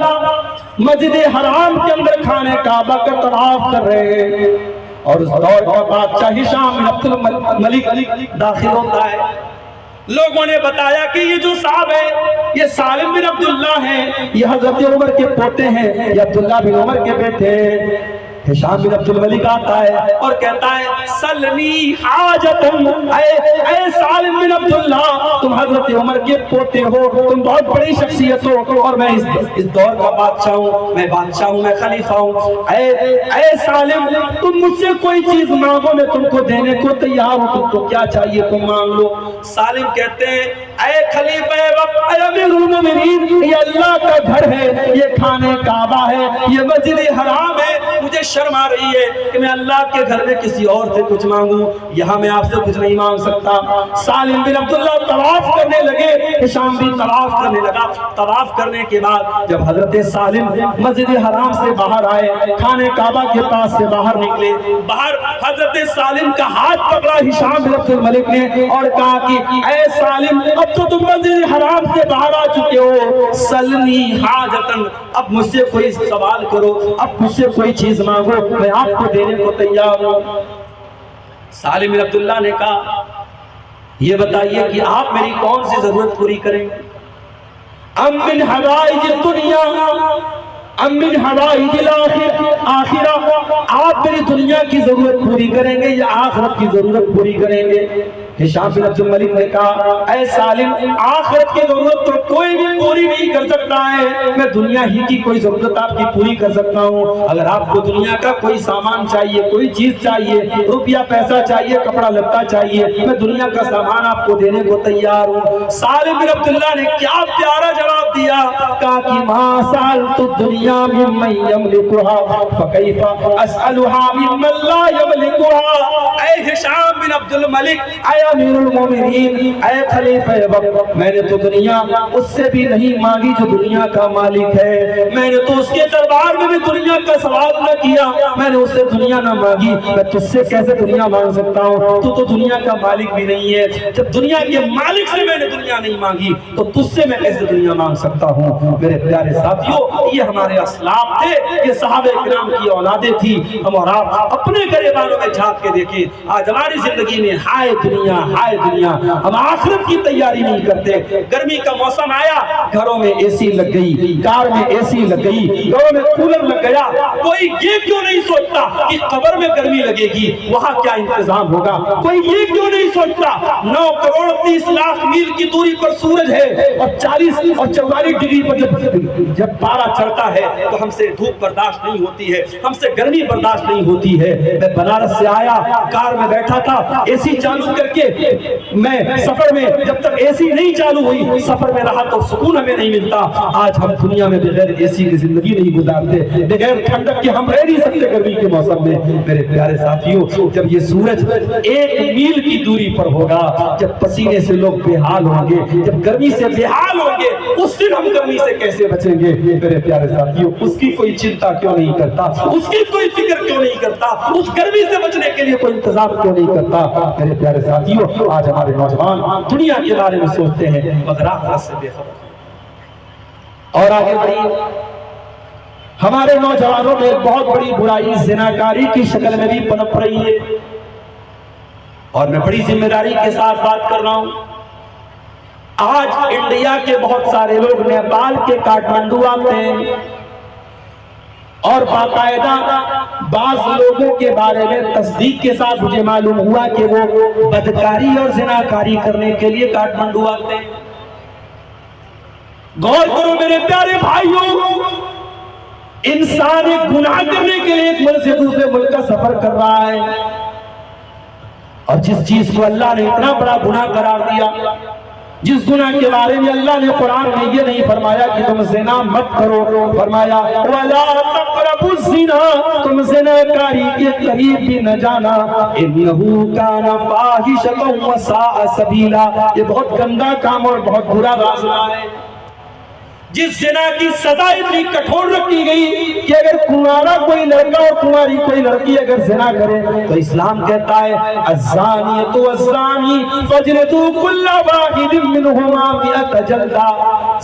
مسجد حرام کے اندر خانہ کعبہ کا طواف کر رہے ہیں، اور اس دور کا بادشاہ ہشام بن عبد الملک داخل ہوتا ہے۔ لوگوں نے بتایا کہ یہ جو صاحب ہے یہ سالم بن عبداللہ ہیں، یہ حضرت عمر کے پوتے ہیں، یہ عبداللہ بن عمر کے بیٹے ہیں۔ ہشام بن عبد الملک آتا ہے اور کہتا ہے سلنی حاجتن، اے سالم بن عبداللہ، تم حضرت عمر کے پوتے ہو، تم بہت بڑی شخصیت ہو، اور میں اس دور کا بادشاہ ہوں، میں خلیفہ ہوں۔ اے سالم، تم مجھ سے کوئی چیز مانگو، میں تم کو دینے کو تیار ہوں، تم کو کیا چاہیے تم مانگ لو۔ سالم کہتے ہیں اے خلیفہ وقت، اے امیر المومنین یہ اللہ کا گھر ہے، یہ خانہ کعبہ ہے، یہ مسجد حرام ہے، مجھے شرم آ رہی ہے کہ میں اللہ کے گھر میں کسی اور سے کچھ مانگوں، یہاں میں آپ سے کچھ نہیں مانگ سکتا۔ سالم بن عبداللہ طواف کرنے لگے، ہشام بھی طواف کرنے لگا۔ طواف کرنے کے بعد جب حضرت سالم مسجد حرام سے باہر آئے، خانہ کعبہ کے پاس سے باہر نکلے، باہر حضرت سالم کا ہاتھ پکڑا ہشام بن عبد الملک نے اور کہا کہ اے سالم، اب تو تم مسجد حرام سے باہر آ چکے ہو، سلنی حاجتن، اب مجھ سے کوئی سوال کرو، اب مجھ سے کوئی چیز مانگو، میں آپ کو دینے کو تیار ہوں۔ سالم بن عبداللہ نے کہا یہ بتائیے کہ آپ میری کون سی ضرورت پوری کریں گے؟ ام من حوائج الدنیا ام من حوائج الآخرہ، آپ میری دنیا کی ضرورت پوری کریں گے یا آخرت کی ضرورت پوری کریں گے؟ ہشام بن عبد الملک نے کہا اے سالم، آخرت کی ضرورت تو کوئی بھی پوری نہیں کر سکتا ہے، میں دنیا ہی کی کوئی ضرورت آپ کی پوری کر سکتا ہوں۔ اگر آپ کو دنیا کا کوئی سامان چاہیے، کوئی چیز چاہیے، روپیہ پیسہ چاہیے، کپڑا لتا چاہیے، میں دنیا کا سامان آپ کو دینے کو تیار ہوں۔ سالم بن عبداللہ نے کیا پیارا جواب دیا، کہا کہ ما سألت الدنیا ممن یملکها فکیف اسألها ممن لا یملکها۔ اے ہشام بن عبد الملک، اے امیر المومنین، اے خلیفہ وقت، میں نے تو دنیا اس سے بھی نہیں مانگی جو دنیا کا مالک ہے، میں نے تو اس کے دربار میں بھی دنیا کا سوال نہ کیا، میں نے اس سے دنیا نہ مانگی، میں تجھ سے کیسے دنیا مانگ سکتا ہوں؟ تو دنیا کا مالک بھی نہیں ہے، جب دنیا کے مالک سے میں نے دنیا نہیں مانگی تو تجھ سے میں کیسے دنیا مانگ سکتا ہوں؟ میرے پیارے ساتھیوں، یہ ہمارے اسلاف تھے، یہ صحابہ کرام کی اولادیں تھی۔ ہم اور آپ اپنے گریبانوں میں جھانک کے دیکھیں، آج ہماری زندگی میں ہائے دنیا ہائے دنیا، ہم آخرت کی تیاری نہیں کرتے۔ گرمی کا موسم آیا، گھروں میں اے سی لگ گئی، کار میں اے سی لگ گئی، گھروں میں کولر لگ گیا، کوئی یہ کیوں نہیں سوچتا کہ قبر میں گرمی لگے گی، وہاں کیا انتظام ہوگا؟ کوئی یہ کیوں نہیں سوچتا 9 کروڑ 30 لاکھ میل کی دوری پر سورج ہے اور 40 اور 44 ڈگری پر جب پارا چڑھتا ہے تو ہم سے دھوپ برداشت نہیں ہوتی ہے، ہم سے گرمی برداشت نہیں ہوتی ہے۔ میں بنارس سے آیا، کار میں بیٹھا تھا، اے سی چالو کر کے میں سفر میں، جب تک اے سی نہیں چالو ہوئی سفر میں رہا تو سکون ہمیں نہیں ملتا۔ آج ہم دنیا میں بغیر اے سی کی زندگی نہیں گزارتے، بغیر ٹھنڈک کے ہم رہ نہیں سکتے گرمی کے موسم میں۔ میرے پیارے ساتھیوں، جب یہ سورج 1 میل کی دوری پر ہوگا، جب پسینے سے لوگ بے حال ہوں گے، جب گرمی سے بے حال ہوں گے، اس دن ہم گرمی سے کیسے بچیں گے؟ میرے پیارے ساتھیوں، اس کی کوئی چنتا کیوں نہیں کرتا، اس کی کوئی فکر کیوں نہیں کرتا، اس گرمی سے بچنے کے لیے کوئی انتظام کیوں نہیں کرتا؟ میرے پیارے ساتھیوں، آج ہمارے نوجوان دنیا کے بارے میں سوچتے ہیں مگر آخرت سے بے خبر۔ اور آگے بڑھیے، ہمارے نوجوانوں میں ایک بہت بڑی برائی زناکاری کی شکل میں بھی پنپ رہی ہے، اور میں بڑی ذمہ داری کے ساتھ بات کر رہا ہوں۔ آج انڈیا کے بہت سارے لوگ نیپال کے کاٹمنڈو آتے ہیں اور باقاعدہ بعض لوگوں کے بارے میں تصدیق کے ساتھ مجھے معلوم ہوا کہ وہ بدکاری اور زناکاری کرنے کے لیے کاٹمنڈو آتے ہیں۔ غور کرو میرے پیارے بھائیوں، انسان ایک گناہ کرنے کے لیے ایک ملک سے دوسرے ملک کا سفر کر رہا ہے، اور جس چیز کو اللہ نے اتنا بڑا گناہ قرار دیا، جس گناہ کے بارے میں اللہ نے قرآن میں یہ نہیں فرمایا کہ تم زنا مت کرو، فرمایا وَلَا تَقْرَبُوا الزِّنَا، تم زناکاری کے قریب بھی نہ جانا، إِنَّهُ كَانَ فَاحِشَةً وَسَاءَ سَبِيلًا، یہ بہت گندا کام اور بہت برا راستہ ہے۔ جس زنا کی سزا اتنی کٹھور رکھی گئی کہ اگر کنوارا کوئی لڑکا اور کنواری کوئی لڑکی اگر زنا کرے تو اسلام کہتا ہے الزانیۃ والزانی فاجلدوا کل واحد منہما 100 جلدہ،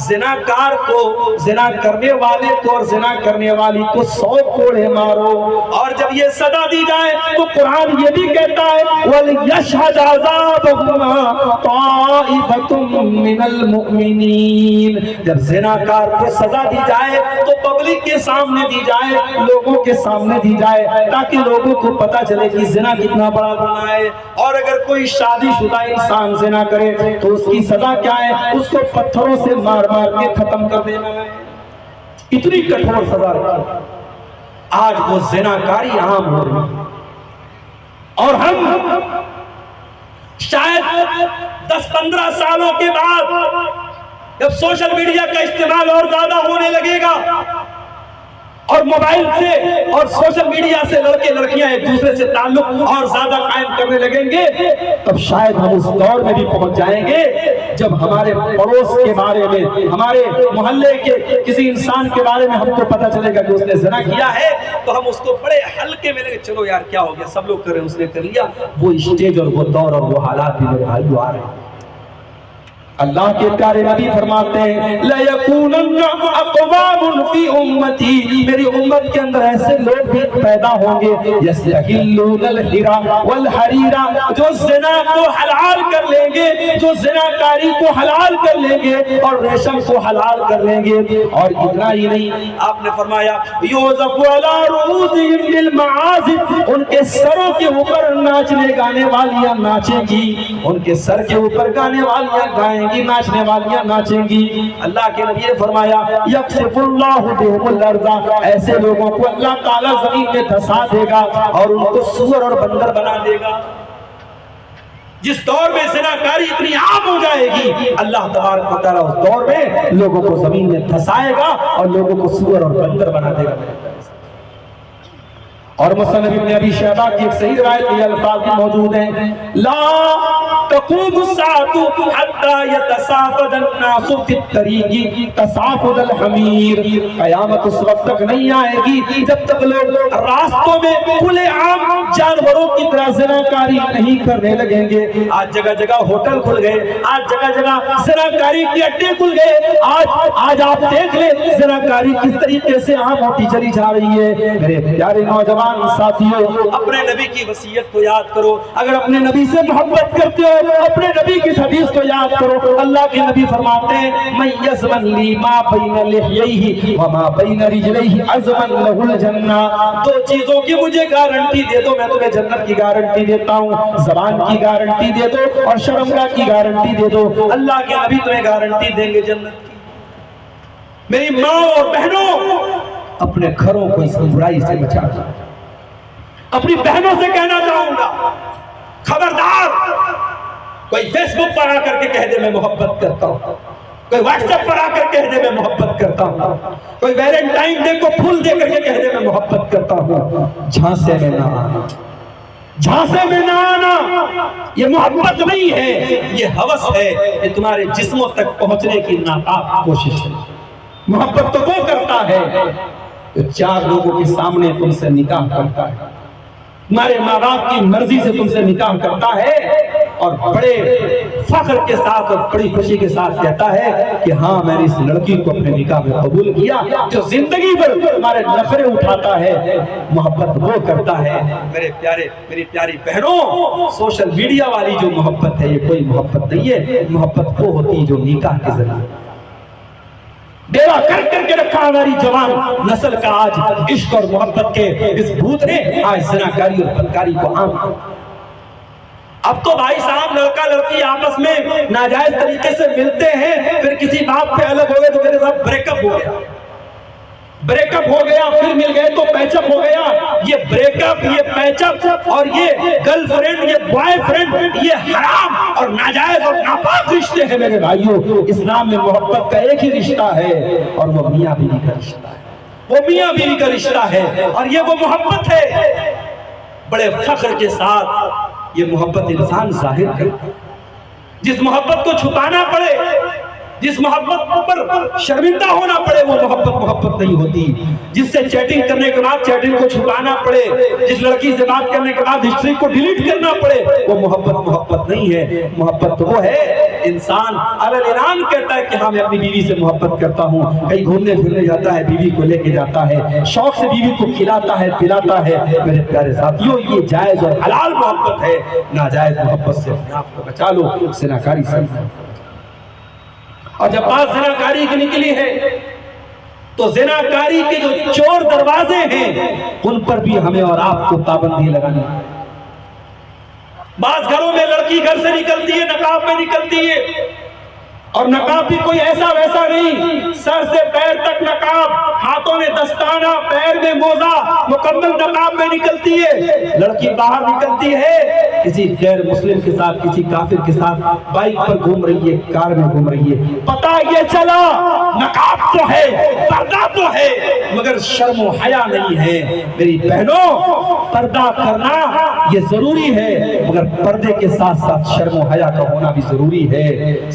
زناکار کو، زنا کرنے والے کو اور زنا کرنے والی کو 100 کوڑے مارو۔ اور جب یہ سزا دی جائے تو قرآن یہ بھی کہتا ہے وَلْيَشْهَدْ عَذَابَهُمَا طَائِفَةٌ مِّنَ الْمُؤْمِنِينَ، جب زنا کار کو سزا دی جائے تو پبلک کے سامنے دی جائے، لوگوں کے سامنے دی جائے، تاکہ لوگوں کو پتا چلے کہ زنا کتنا بڑا گناہ ہے۔ اور اگر کوئی شادی شدہ انسان زنا کرے تو اس کی سزا کیا ہے؟ اس کو پتھروں سے مار مار کے ختم کر دینا ہے۔ اتنی کٹھور سزا رکھی۔ آج وہ زناکاری عام ہو رہی ہے، اور ہم شاید 10-15 سالوں کے بعد جب سوشل میڈیا کا استعمال اور زیادہ ہونے لگے گا اور موبائل سے اور سوشل میڈیا سے لڑکے لڑکیاں ایک دوسرے سے تعلق اور زیادہ قائم کرنے لگیں گے، تب شاید ہم اس دور میں بھی پہنچ جائیں گے جب ہمارے پڑوس کے بارے میں، ہمارے محلے کے کسی انسان کے بارے میں ہم کو پتہ چلے گا کہ اس نے زنا کیا ہے، تو ہم اس کو بڑے ہلکے میں لیں گے، چلو یار کیا ہو گیا، سب لوگ کر رہے ہیں، اس نے کر لیا۔ وہ اسٹیج اور وہ دور اور وہ حالات بھی میرے بھائیو آ رہے ہیں۔ اللہ کے پیارے نبی فرماتے ہیں لَيَكُونَنَّ أَقْوَامٌ فِي أُمَّتِي، میری امت کے اندر ایسے لوگ بھی پیدا ہوں گے يَسْتَحِلُّونَ الْحِرَا وَالْحَرِيرَ، جو زنا کو حلال کر لیں گے، جو زناکاری کو حلال کر لیں گے اور ریشم کو حلال کر لیں گے۔ اور اتنا ہی نہیں، آپ نے فرمایا يُوزَفُ عَلَىٰ رُؤُوسِهِمْ بِالْمَعَازِفِ، ان کے سروں کے اوپر ناچنے گانے والیاں ناچیں گی، ان کے سر کے اوپر گانے والیاں گائیں گی، ناچنے والیاں ناچیں گی۔ اللہ کے نبی نے فرمایا یکسف اللہ بہم الارض، ایسے لوگوں کو اللہ تعالیٰ زمین میں دھسا دے گا اور ان کو سور اور بندر بنا دے گا۔ جس دور میں زناکاری اتنی عام ہو جائے گی، اللہ تبارک و تعالیٰ اس دور میں لوگوں کو زمین میں دھسائے گا اور لوگوں کو سور اور بندر بنا دے گا۔ اور مصنف ابن ابی شیبہ کی ایک صحیح روایت میں یہ الفاظ بھی موجود ہیں لا تقوم الساعة حتى يتسافد الناس في الطريق تسافد الحمیر، قیامت اس وقت تک نہیں آئے گی جب تک لوگ راستوں میں کھلے عام جانوروں کی طرح زناکاری نہیں کرنے لگیں گے۔ آج جگہ جگہ ہوٹل کھل گئے، آج جگہ جگہ زناکاری کی اڈے کھل گئے، آج آپ دیکھ لیں زناکاری کس طریقے سے عام ہوتی چلی جا رہی ہے۔ میرے پیارے نوجوان ساتھیوں، اپنے نبی کی وصیت کو یاد کرو، اگر اپنے نبی سے محبت کرتے ہو اپنے نبی کی حدیث کو یاد کرو۔ اللہ کے نبی فرماتے ہیں من یضمن لی ما بین لحییہ وما بین رجلیہ اضمن لہ الجنہ، دو چیزوں کی مجھے گارنٹی دے دو، میں تمہیں جنت کی گارنٹی دیتا ہوں، زبان کی گارنٹی دے دو اور شرمگاہ کی گارنٹی دے دو۔ اللہ کے نبی تمہیں گارنٹی دیں گے جنت کی۔ میری ماں اور بہنوں، اپنے گھروں کو اس برائی سے بچا دو۔ اپنی بہنوں سے کہنا چاہوں گا خبردار، کوئی فیس بک پر آ کر کے کہہ دے میں محبت کرتا ہوں، کوئی واٹس ایپ پر آ کر کہہ دے میں محبت کرتا ہوں، کوئی ویلنٹائن ڈے کو پھول دے کر کے کہہ دے میں محبت کرتا ہوں، جھانسے میں نہ آنا، جھانسے میں نہ آنا، یہ محبت نہیں ہے، یہ ہوس ہے، یہ تمہارے جسموں تک پہنچنے کی ناکام کوشش ہے۔ محبت تو وہ کرتا ہے جو چار لوگوں کے سامنے تم سے نکاح کرتا ہے، تمہارے ماں باپ کی مرضی سے تم سے نکاح کرتا ہے اور بڑے فخر کے ساتھ اور بڑی خوشی کے ساتھ کہتا ہے کہ ہاں میں نے اس لڑکی کو اپنے نکاح میں قبول کیا۔ جو زندگی بھر تمہارے نخرے اٹھاتا ہے، محبت وہ کرتا ہے۔ میری پیاری بہنوں، سوشل میڈیا والی جو محبت ہے یہ کوئی محبت نہیں ہے، محبت وہ ہوتی ہے جو نکاح کے ذریعے ڈیرا کر کے رکھا ہماری جوان نسل کا آج عشق اور محبت کے اس بھوت نے آج زناکاری اور بدکاری کو عام کیا۔ اب تو بھائی صاحب لڑکا لڑکی آپس میں ناجائز طریقے سے ملتے ہیں، پھر کسی بات پہ الگ ہو گئے تو میرے ساتھ بریک اپ ہو گیا، بریک اپ ہو گیا، پھر مل گئے تو پیچ اپ ہو گیا۔ یہ بریک اپ، یہ پیچ اپ اور یہ گرل فرینڈ، یہ بوائے فرینڈ، یہ حرام اور ناجائز اور ناپاک رشتے ہیں میرے بھائیوں۔ اسلام میں محبت کا ایک ہی رشتہ ہے اور وہ میاں بیوی کا رشتہ ہے، وہ میاں بیوی کا رشتہ ہے اور یہ وہ محبت ہے۔ بڑے فخر کے ساتھ یہ محبت انسان ظاہر کرتا ہے۔ جس محبت کو چھپانا پڑے، جس محبت پر شرمندہ ہونا پڑے، وہ محبت نہیں ہوتی۔ جس سے چیٹنگ کرنے کے بعد چیٹنگ کو چھپانا پڑے، جس لڑکی سے بات کرنے کے بعد ہسٹری کو ڈیلیٹ کرنا پڑے، وہ محبت نہیں ہے۔ محبت وہ ہے انسان اعلان کہتا ہے کہ ہاں میں اپنی بیوی سے محبت کرتا ہوں، کہیں گھومنے پھرنے جاتا ہے بیوی کو لے کے جاتا ہے، شوق سے بیوی کو کھلاتا ہے پلاتا ہے۔ میرے پیارے ساتھیوں، یہ جائز اور حلال محبت ہے۔ ناجائز محبت سے اپنے آپ کو بچا لو، زناکاری سے۔ اور جب بات زناکاری کی نکلی ہے تو زناکاری کے جو چور دروازے ہیں ان پر بھی ہمیں اور آپ کو پابندی لگانی ہے۔ بعض گھروں میں لڑکی گھر سے نکلتی ہے، نقاب میں نکلتی ہے، اور نقاب بھی کوئی ایسا ویسا نہیں، سر سے پیر تک نقاب، ہاتھوں میں دستانہ، پیر میں موزہ، مکمل نقاب میں نکلتی ہے، لڑکی باہر نکلتی ہے، کسی غیر مسلم کے ساتھ، کسی کافر کے ساتھ بائک پر گھوم رہی ہے، کار میں گھوم رہی ہے، پتہ یہ چلا نقاب تو ہے، پردہ تو ہے، مگر شرم و حیا نہیں ہے۔ میری بہنوں، پردہ کرنا یہ ضروری ہے، مگر پردے کے ساتھ ساتھ شرم و حیا کا ہونا بھی ضروری ہے،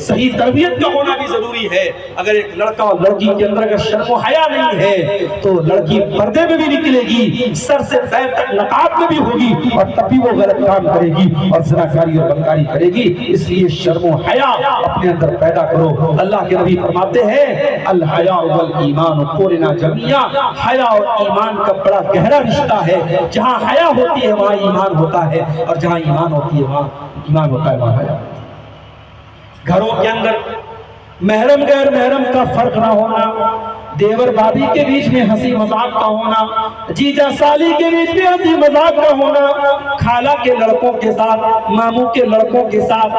صحیح تربیت کا ہونا بھی ضروری ہے۔ اگر ایک لڑکا اور لڑکی کے اندر اگر شرم و حیا نہیں ہے تو لڑکی پردے میں بھی نکلے گی، سر سے پیر تک نقاب میں بھی ہوگی، اور تب بھی وہ غلط کام کرے گی اور زناکاری اور بدکاری کرے گی۔ اس لیے شرم و حیا اپنے اندر پیدا کرو۔ اللہ کے نبی فرماتے ہیں الحیاء والایمان قرنا جميعا، حیا اور ایمان کا بڑا گہرا رشتہ ہے، جہاں حیا ہوتی ہے وہاں ایمان ہوتا ہے، اور جہاں ایمان ہوتی ہے وہاں ایمان ہوتا ہے وہاں حیا۔ گھروں کے اندر محرم غیر محرم کا فرق نہ ہونا، دیور بھابھی کے بیچ میں ہنسی مذاق کا ہونا، جیجا سالی کے بیچ میں ہنسی مذاق کا ہونا، خالہ کے لڑکوں کے ساتھ، ماموں کے لڑکوں کے ساتھ،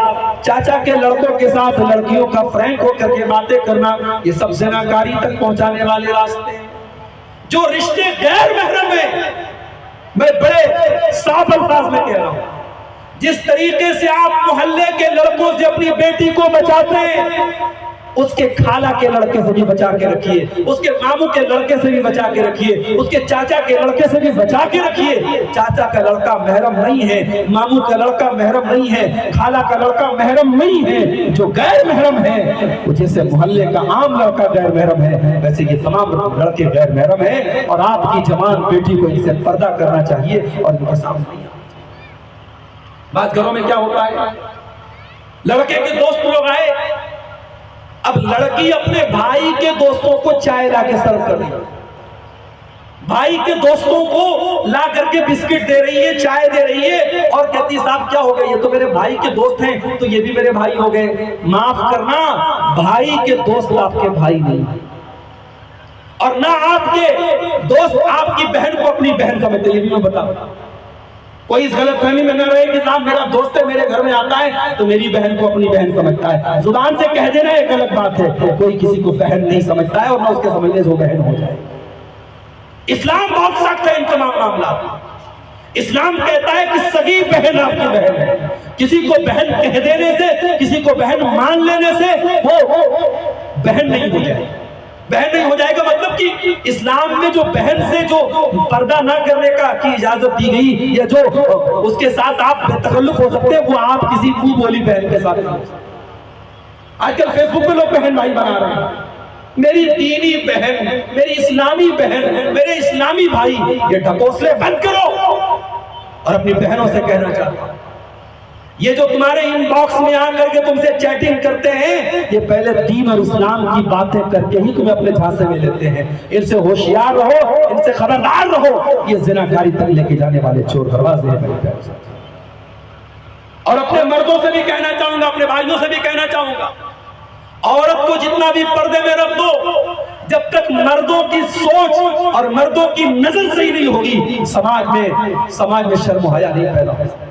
چاچا کے لڑکوں کے ساتھ لڑکیوں کا فرینک ہو کر کے باتیں کرنا، یہ سب زناکاری تک پہنچانے والے راستے ہیں۔ جو رشتے غیر محرم ہیں، میں بڑے صاف الفاظ میں کہہ رہا ہوں، جس طریقے سے آپ محلے کے لڑکوں سے اپنی بیٹی کو بچاتے ہیں، اس کے خالہ کے لڑکے سے بھی بچا کے رکھیے، اس کے ماموں کے لڑکے سے بھی بچا کے رکھیے، اس کے چاچا کے لڑکے سے بھی بچا کے رکھیے۔ چاچا کا لڑکا محرم نہیں ہے، ماموں کا لڑکا محرم نہیں ہے، خالہ کا لڑکا محرم نہیں ہے۔ جو غیر محرم ہے وہ جیسے محلے کا عام لڑکا غیر محرم ہے، ویسے یہ تمام لڑکے غیر محرم ہیں، اور آپ کی جوان بیٹی کو ان سے پردہ کرنا چاہیے اور ان کے سامنے نہیں آنا چاہیے۔ بات گھروں میں کیا ہوتا ہے، لڑکے کے دوست لوگ آئے، اب لڑکی اپنے بھائی کے دوستوں کو چائے لا کے سرو کر رہی ہے، بھائی کے دوستوں کو لا کر کے بسکٹ دے رہی ہے، چائے دے رہی ہے، اور کہتی صاحب کیا ہو گئے، یہ تو میرے بھائی کے دوست ہیں تو یہ بھی میرے بھائی ہو گئے۔ معاف کرنا، بھائی کے دوست آپ کے بھائی نہیں، اور نہ آپ کے دوست آپ کی بہن کو اپنی بہن سمجھتے، یہ بھی میں بتا رہا ہوں۔ کوئی اس غلط فہمی میں نہ رہے کہ صاحب میرا دوست ہے، میرے گھر میں آتا ہے تو میری بہن کو اپنی بہن سمجھتا ہے۔ زبان سے کہہ دینا ایک غلط بات ہے، کوئی کسی کو بہن نہیں سمجھتا ہے، اور نہ اس کے سمجھنے سے وہ بہن ہو جائے۔ اسلام بہت سخت ہے ان تمام معاملات۔ اسلام کہتا ہے کہ سگی بہن آپ کی بہن ہے، کسی کو بہن کہہ دینے سے، کسی کو بہن مان لینے سے وہ بہن نہیں ہو جائے۔ بہن نہیں ہو جائے گا مطلب کہ اسلام میں جو بہن سے جو پردہ نہ کرنے کا کی اجازت دی گئی، یا جو اس کے ساتھ آپ بے تکلف ہو سکتے ہیں، وہ آپ کسی منہ بولی بہن کے ساتھ نہیں۔ آج کل فیس بک پہ لوگ بہن بھائی بنا رہے ہیں، میری دینی بہن، میری اسلامی بہن، میرے اسلامی بھائی، یہ ڈھکوسلے بند کرو۔ اور اپنی بہنوں سے کہنا چاہتا ہوں، یہ جو تمہارے ان باکس میں آ کر کے تم سے چیٹنگ کرتے ہیں، یہ پہلے دین اور اسلام کی باتیں کر کے ہی تمہیں اپنے جھانسے میں لیتے ہیں۔ ان سے ہوشیار رہو، ان سے خبردار رہو، یہ زناکاری تک لے کے جانے والے چور دروازے ہیں میرے پیارے ساتھی۔ اور اپنے مردوں سے بھی کہنا چاہوں گا، اپنے بھائیوں سے بھی کہنا چاہوں گا، عورت کو جتنا بھی پردے میں رکھ دو، جب تک مردوں کی سوچ اور مردوں کی نظر صحیح نہیں ہوگی، سماج میں شرم و حیا نہیں پیدا ہو سکتا۔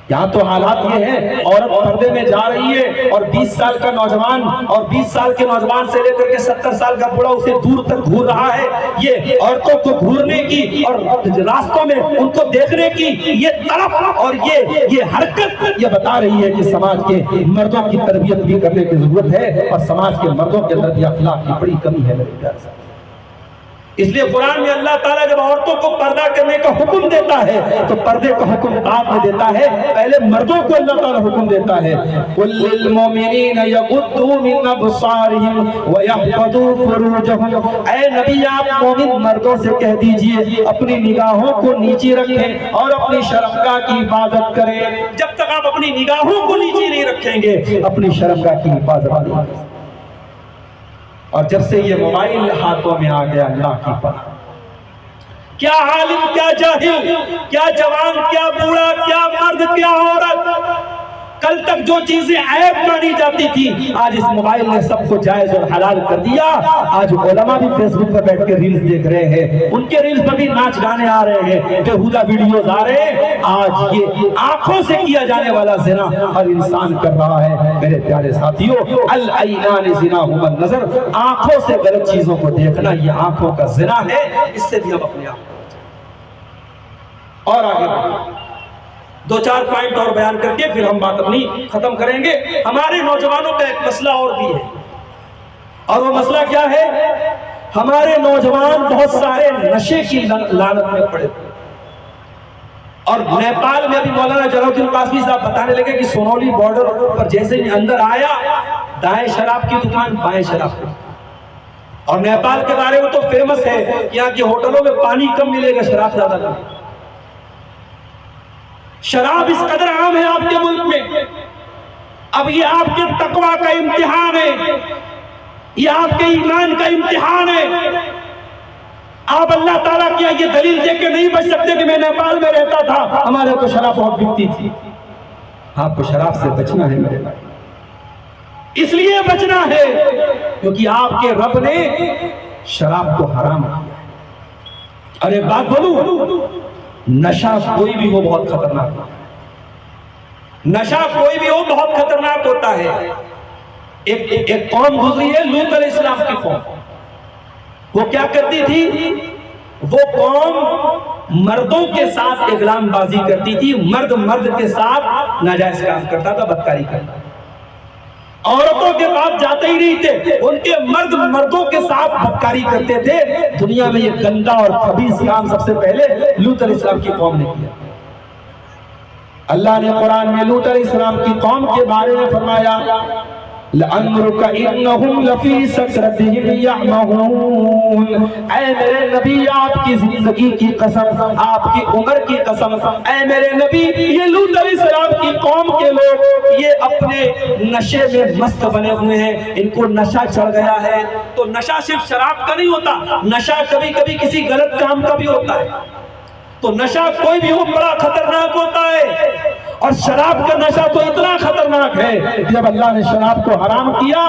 یہاں تو حالات یہ ہیں، عورت پردے میں جا رہی ہے اور 20 سال کا نوجوان اور 20 سال کے نوجوان سے لے کر کے 70 سال کا بوڑھا اسے دور تک گھور رہا ہے۔ یہ عورتوں کو گھورنے کی اور راستوں میں ان کو دیکھنے کی یہ طرف اور یہ حرکت یہ بتا رہی ہے کہ سماج کے مردوں کی تربیت بھی کرنے کی ضرورت ہے، اور سماج کے مردوں کے اندر بھی اخلاق کی بڑی کمی ہے میرے پیارے ساتھی۔ اس لیے قرآن میں اللہ تعالیٰ جب عورتوں کو پردہ کرنے کا حکم دیتا ہے تو پردے کا حکم بعد میں دیتا ہے، پہلے مردوں کو اللہ تعالیٰ حکم دیتا ہے۔ قُلْ لِلْمُؤْمِنِينَ يَغُضُّوا مِنْ أَبْصَارِهِمْ وَيَحْفَظُوا فُرُوجَهُمْ۔ اے نبی آپ مومن مردوں سے کہہ دیجئے اپنی نگاہوں کو نیچے رکھیں اور اپنی شرمگاہ کی حفاظت کریں۔ جب تک آپ اپنی نگاہوں کو نیچے نہیں رکھیں گے اپنی شرمگاہ کی حفاظت نہیں کریں گے۔ اور جب سے یہ موبائل ہاتھوں میں آ گیا، اللہ کی پناہ، کیا عالم، کیا جاہل، کیا جوان، کیا بوڑھا، کیا مرد، کیا عورت، کل تک جو چیزیں عیب مانی جاتی تھی آج اس موبائل نے سب کو جائز اور حلال کر دیا. آج علماء بھی فیس بک پر بیٹھ کے ریلز دیکھ رہے ہیں, ان کے ریلز پر بھی ناچ گانے آ رہے ہیں, بےہودہ ویڈیوز آ رہے ہیں. آج یہ آنکھوں سے کیا جانے والا زنا ہر انسان کر رہا ہے. میرے پیارے ساتھیوں, العینان زناہما النظر, آنکھوں سے غلط چیزوں کو دیکھنا یہ آنکھوں کا زنا ہے. اس سے بھی ہم اپنے آپ اور آگے بڑھیں. دو چار پوائنٹ اور بیان کر کے پھر ہم بات اپنی ختم کریں گے. ہمارے نوجوانوں کا ایک مسئلہ اور بھی ہے, اور وہ مسئلہ کیا ہے؟ ہمارے نوجوان بہت سارے نشے کی لعنت میں پڑے. اور نیپال میں ابھی مولانا جلال الدین قاسمی صاحب بتانے لگے کہ سونولی بارڈر پر جیسے ہی اندر آیا, دائیں شراب کی دکان بائیں شراب کی. اور نیپال کے بارے میں تو فیمس ہے کہ یہاں کی ہوٹلوں میں پانی کم ملے گا, شراب زیادہ ملے گا. شراب اس قدر عام ہے آپ کے ملک میں. اب یہ آپ کے تقوی کا امتحان ہے, یہ آپ کے ایمان کا امتحان ہے. آپ اللہ تعالیٰ کی یہ دلیل دے کے نہیں بچ سکتے کہ میں نیپال میں رہتا تھا, ہمارے کو شراب بہت بکتی تھی. آپ کو شراب سے بچنا ہے میرے بھائی, اس لیے بچنا ہے کیونکہ آپ کے رب نے شراب کو حرام کیا. اور ایک بات بولوں, نشہ کوئی بھی ہو بہت خطرناک ہوتا ہے. نشہ کوئی بھی ہو بہت خطرناک ہوتا ہے. ایک قوم گزری ہے, لوط علیہ السلام کی قوم. وہ کیا کرتی تھی؟ وہ قوم مردوں کے ساتھ اغلام بازی کرتی تھی. مرد کے ساتھ ناجائز کام کرتا تھا, بدکاری کرتا تھا. عورتوں کے پاس جاتے ہی نہیں تھے, ان کے مردوں کے ساتھ بدکاری کرتے تھے. دنیا میں یہ گندا اور خبیث کام سب سے پہلے لوط علیہ السلام کی قوم نے کیا. اللہ نے قرآن میں لوط علیہ السلام کی قوم کے بارے میں فرمایا, لَأَمْرُكَ إِنَّهُمْ لَفِي سَكْرَتِهِمْ يَعْمَهُونَ. اے میرے نبی, آپ کی زندگی کی قسم, آپ کی عمر کی قسم, اے میرے نبی, یہ لوط علیہ السلام کی قوم کے لوگ یہ اپنے نشے میں مست بنے ہوئے ہیں. ان کو نشہ چڑھ گیا ہے. تو نشہ صرف شراب کا نہیں ہوتا, نشہ کبھی کبھی کسی غلط کام کا بھی ہوتا ہے. تو نشہ کوئی بھی ہو بڑا خطرناک ہوتا ہے. اور شراب کا نشہ تو اتنا خطرناک ہے, جب اللہ نے شراب کو حرام کیا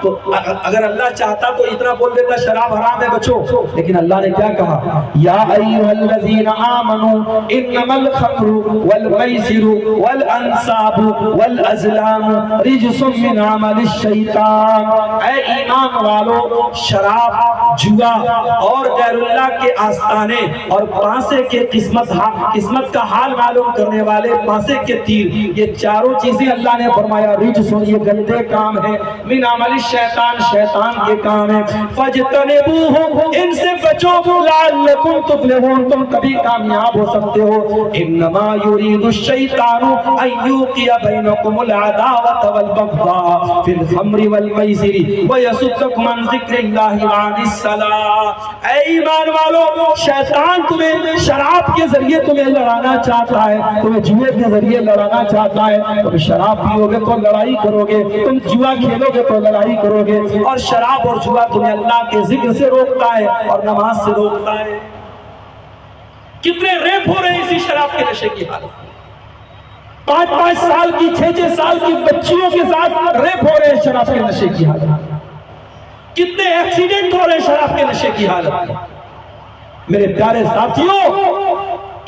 تو اگر اللہ چاہتا تو اتنا بول دیتا شراب حرام ہے بچو, لیکن اللہ نے کیا کہا, یا ایھا الذین آمنوا انما الخمر والمیسر والانصاب والازلام رجس من عمل الشیطان. اے ایمان والو, شراب, جوا اور غیر اللہ کے آستانے اور پانسے کے قسمت کا حال معلوم کرنے والے پانسے کے تیر, یہ چاروں چیزیں اللہ نے فرمایا رجس, یہ گندے کام ہیں, من عمل الشیطان, شیطان کے کام ہیں. فاجتنبوہ, ان سے بچو, لعلکم تفلحون, تم کبھی کامیاب ہو سکتے ہو. انما یرید الشیطان ان یوقع بینکم العداوۃ والبغضاء فی الخمر والمیسر ویصدکم عن ذکر اللہ وعن الصلاۃ. اے ایمان والو, شیطان تمہیں شراب کے ذریعے تمہیں لڑانا چاہتا ہے, تمہیں جوئے کے ذریعے لڑانا چاہتا ہے. تم شراب پیو گے تو لڑائی کرو گے, تم جوا کھیلو گے تو لڑائی کرو گے. اور شراب اور جوا تمہیں اللہ کے ذکر سے روکتا ہے اور نماز سے روکتا ہے. کتنے ریپ ہو رہے ہیں اسی شراب کے نشے کی حالت. 5-5 سال کی 6-6 سال کی بچیوں کے ساتھ ریپ ہو رہے ہیں شراب کے نشے کی حالت. کتنے ایکسیڈنٹ ہو رہے ہیں شراب کے نشے کی حالت. میرے پیارے ساتھیوں,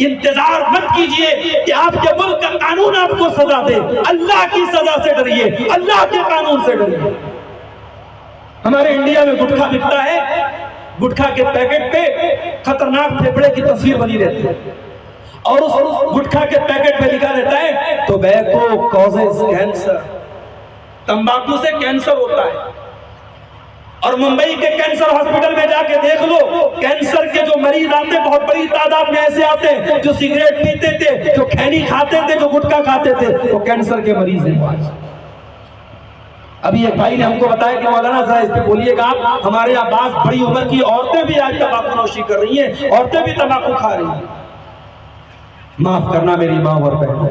انتظار مت کیجئے کہ آپ کے ملک کا قانون آپ کو سزا دے. اللہ کی سزا سے ڈریے, اللہ کے قانون سے ڈریے. ہمارے انڈیا میں گٹکا بکتا ہے, گٹکا کے پیکٹ پہ خطرناک پھیپھڑے کی تصویر بنی رہتی ہے, اور اس گٹکا کے پیکٹ پہ لکھا رہتا ہے ٹوبیکو کازز کینسر, تمباکو سے کینسر ہوتا ہے. اور ممبئی کے کینسر ہاسپٹل میں جا کے دیکھ لو, کینسر کے جو مریض آتے بہت بڑی تعداد میں ایسے آتے ہیں جو سگریٹ پیتے تھے, جو کھینی کھاتے تھے, جو گٹکا کھاتے تھے, وہ کینسر کے مریض ہیں. ابھی ایک بھائی نے ہم کو بتایا کہ مولانا ذرا اس پہ بولیے گا آپ, ہمارے یہاں بعض بڑی عمر کی عورتیں بھی آج تمباکو نوشی کر رہی ہیں, عورتیں بھی تمباکو کھا رہی ہیں. معاف کرنا میری ماں اور بہنوں,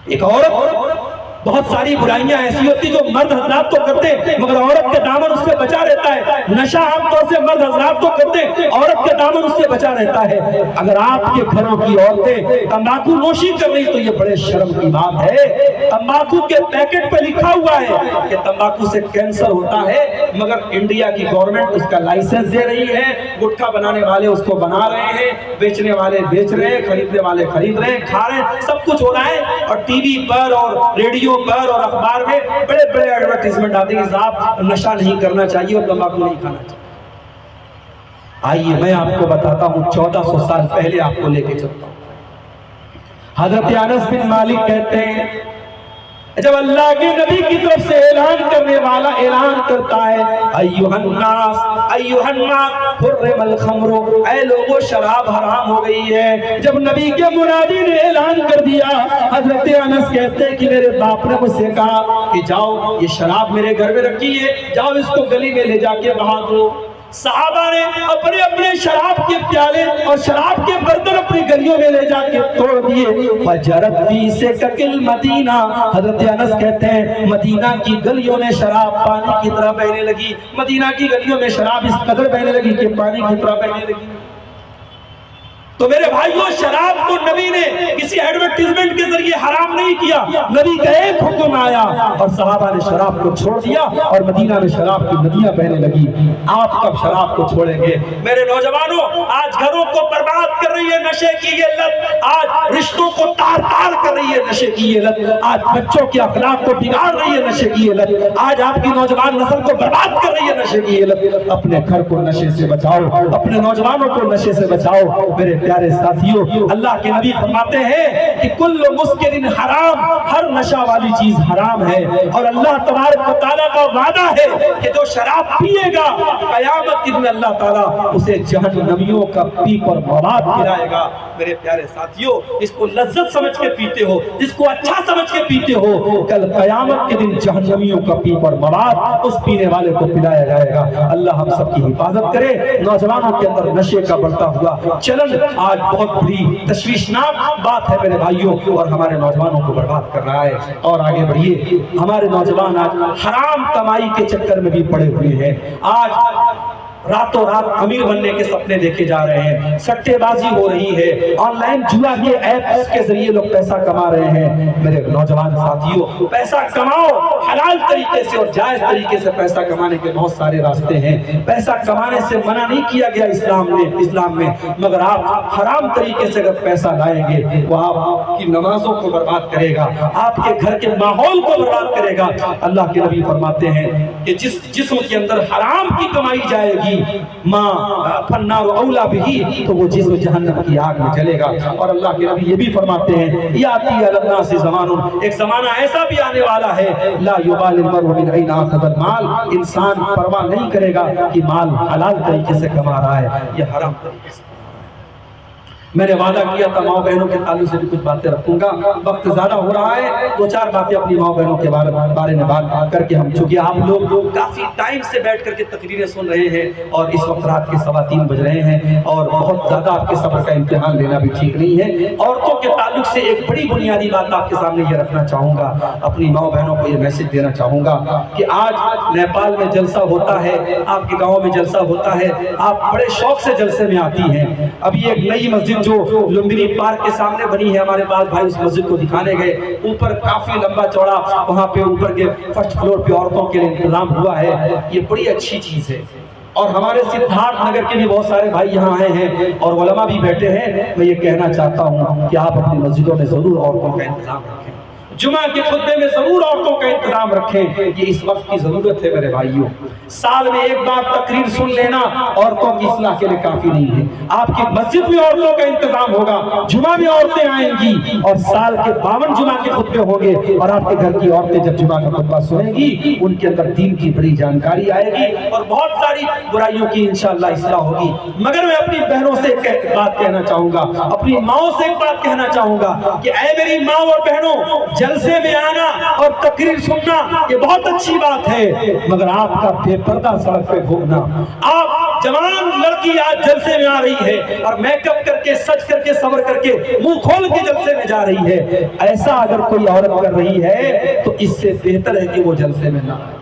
ایک عورت, بہت ساری برائیاں ایسی ہوتی جو مرد حضرات تو کرتے مگر عورت کے دامن اس سے بچا رہتا ہے. نشہ عام طور سے مرد حضرات تو کرتے ہیں، عورت کا دامن اس سے بچا رہتا ہے۔ اگر آپ کے گھروں کی عورتیں تمباکو نوشی کر رہی تو یہ بڑے شرم کی بات ہے۔ تمباکو کے پیکٹ پہ لکھا ہوا ہے کہ تمباکو سے کینسر ہوتا ہے، مگر انڈیا کی گورنمنٹ اس کا لائسنس دے رہی ہے، گٹکا بنانے والے اس کو بنا رہے ہیں، بیچنے والے بیچ رہے ہیں، خریدنے والے خرید رہے ہیں، کھا رہے ہیں، سب کچھ ہو رہا ہے۔ اور ٹی وی پر اور ریڈیو پر اور اخبار میں بڑے بڑے ایڈورٹائزمنٹ آتے ہیں کہ صاحب نشہ نہیں کرنا چاہیے اور تمباکو نہیں کھانا چاہیے۔ آئیے میں آپ کو بتاتا ہوں، 1400 سال پہلے آپ کو لے کے چلتا ہوں۔ حضرت انس بن مالک کہتے ہیں جب اللہ کے نبی کی طرف سے اعلان کرنے والا اعلان کرتا ہے ایھا الناس حرم الخمر، اے لوگو شراب حرام ہو گئی ہے، جب نبی کے منادی نے اعلان کر دیا، حضرت انس کہتے ہیں کہ میرے باپ نے مجھ سے کہا کہ جاؤ یہ شراب میرے گھر میں رکھی ہے، جاؤ اس کو گلی میں لے جا کے بہا دو۔ صحابہ نے اپنے اپنے شراب کے پیالے اور شراب کے برتن اپنی گلیوں میں لے جا کے توڑ دیے۔ فجرت فی سکک المدینہ، حضرت انس کہتے ہیں مدینہ کی گلیوں میں شراب پانی کی طرح بہنے لگی، مدینہ کی گلیوں میں شراب اس قدر بہنے لگی کہ پانی کی طرح بہنے لگی۔ تو میرے بھائیوں، شراب کو نبی نے کسی ایڈورٹائزمنٹ کے ذریعے حرام نہیں کیا، نبی کا ایک حکم آیا اور صحابہ نے شراب کو چھوڑ دیا اور مدینہ میں شراب کی ندیاں بہنے لگی۔ آپ کب شراب کو چھوڑیں گے؟ میرے نوجوانوں، آج گھروں کو برباد کر رہی ہے نشے کی یہ لت، آج رشتوں کو تار تار کر رہی ہے نشے کی یہ لت، آج بچوں کے اخلاق کو بگاڑ رہی ہے نشے کی یہ لت، آج آپ کی نوجوان نسل کو برباد کر رہی ہے نشے کی یہ لت۔ اپنے گھر کو نشے سے بچاؤ، اپنے نوجوانوں کو نشے سے بچاؤ۔ میرے پیارے ساتھیوں، اللہ کے نبی فرماتے ہیں کہ کل مسکر حرام، ہر نشہ والی چیز حرام ہے، اور اللہ تبارک و تعالیٰ کا وعدہ ہے کہ جو شراب پیے گا قیامت کے دن اللہ تعالیٰ اسے جہنمیوں کا پیپ اور مواد پلائے گا۔ میرے پیارے ساتھیوں، اس کو لذت سمجھ کے پیتے ہو، اس کو اچھا سمجھ کے پیتے ہو، کل قیامت کے دن جہنمیوں کا پیپ اور مواد اس پینے والے کو پلایا جائے گا۔ اللہ ہم سب کی حفاظت کرے۔ نوجوانوں کے اندر نشے کا بڑھتا ہوا چلن آج بہت بڑی تشویشناک بات ہے میرے بھائیوں، اور ہمارے نوجوانوں کو برباد کر رہا ہے۔ اور آگے بڑھیے، ہمارے نوجوان آج حرام کمائی کے چکر میں بھی پڑے ہوئے ہیں، آج راتوں رات امیر بننے کے سپنے دیکھے جا رہے ہیں، سٹے بازی ہو رہی ہے، آن لائن جوا کے ایپس کے ذریعے لوگ پیسہ کما رہے ہیں۔ میرے نوجوان ساتھیوں، پیسہ کماؤ حلال طریقے سے اور جائز طریقے سے۔ پیسہ کمانے کے بہت سارے راستے ہیں، پیسہ کمانے سے منع نہیں کیا گیا اسلام میں، مگر آپ حرام طریقے سے اگر پیسہ لائیں گے وہ آپ کی نمازوں کو برباد کرے گا، آپ کے گھر کے ماحول کو برباد کرے گا۔ اللہ کے نبی فرماتے ہیں کہ جس جسم کے اندر حرام کی کمائی جائے گی ماں فالنار اولا بھی، تو وہ جسم جہنم کی آگ میں جلے گا۔ اور اللہ کے نبی یہ بھی فرماتے ہیں یاتی علی الناس زمان، ایک زمانہ ایسا بھی آنے والا ہے لا یبال المرء من این اخذ المال، انسان پرواہ نہیں کرے گا کہ مال حلال طریقے سے کما رہا ہے یا حرام طریقے سے۔ میں نے وعدہ کیا تھا ماؤں بہنوں کے تعلق سے بھی کچھ باتیں رکھوں گا، وقت زیادہ ہو رہا ہے، دو چار باتیں اپنی ماؤں بہنوں کے بارے میں بات کر کے ہم، چونکہ آپ لوگ کافی ٹائم سے بیٹھ کر کے تقریریں سن رہے ہیں اور اس وقت رات کے 3:15 بج رہے ہیں اور بہت زیادہ آپ کے صبر کا امتحان لینا بھی ٹھیک نہیں ہے۔ عورتوں کے تعلق سے ایک بڑی بنیادی بات آپ کے سامنے یہ رکھنا چاہوں گا، اپنی ماؤں بہنوں کو یہ میسج دینا چاہوں گا کہ آج نیپال میں جلسہ ہوتا ہے، آپ کے گاؤں میں جلسہ ہوتا ہے، آپ بڑے شوق سے جلسے میں آتی ہیں۔ ابھی ایک نئی مسجد جو لمبنی پارک کے سامنے بنی ہے، ہمارے پاس بھائی اس مسجد کو دکھانے گئے، اوپر کافی لمبا چوڑا وہاں پہ اوپر کے فرسٹ فلور پہ عورتوں کے لیے انتظام ہوا ہے، یہ بڑی اچھی چیز ہے۔ اور ہمارے سدھارتھ نگر کے بھی بہت سارے بھائی یہاں آئے ہیں اور علماء بھی بیٹھے ہیں، میں یہ کہنا چاہتا ہوں کہ آپ اپنی مسجدوں میں ضرور عورتوں کا انتظام رکھیں، جمعہ کے خطبے میں ضرور عورتوں کا انتظام رکھیں، یہ اس وقت کی ضرورت ہے میرے بھائیوں۔ سال میں ایک بار تقریر سن لینا عورتوں کی اصلاح کے لیے کافی نہیں ہے، آپ کی مسجد میں عورتوں کا انتظام ہوگا، جمعہ میں عورتیں آئیں گی اور سال کے 52 جمعہ کے خطبے ہوں گے، اور آپ کے گھر کی عورتیں جب جمعہ کا خطبہ سنیں گی ان کے اندر دین کی بڑی جانکاری آئے گی اور بہت ساری برائیوں کی انشاءاللہ اصلاح ہوگی۔ مگر میں اپنی بہنوں سے ایک بات کہنا چاہوں گا، اپنی ماؤں سے ایک بات کہنا چاہوں گا کہ اے میری ماں اور بہنوں، جلسے میں آنا اور تقریر سننا یہ بہت اچھی بات ہے، مگر آپ کا بے پردہ سڑک پہ گھومنا، آپ جوان لڑکی آج جلسے میں آ رہی ہے اور میک اپ کر کے سج کر کے صبر کر کے منہ کھول کے جلسے میں جا رہی ہے، ایسا اگر کوئی عورت کر رہی ہے تو اس سے بہتر ہے کہ وہ جلسے میں نہ آئے۔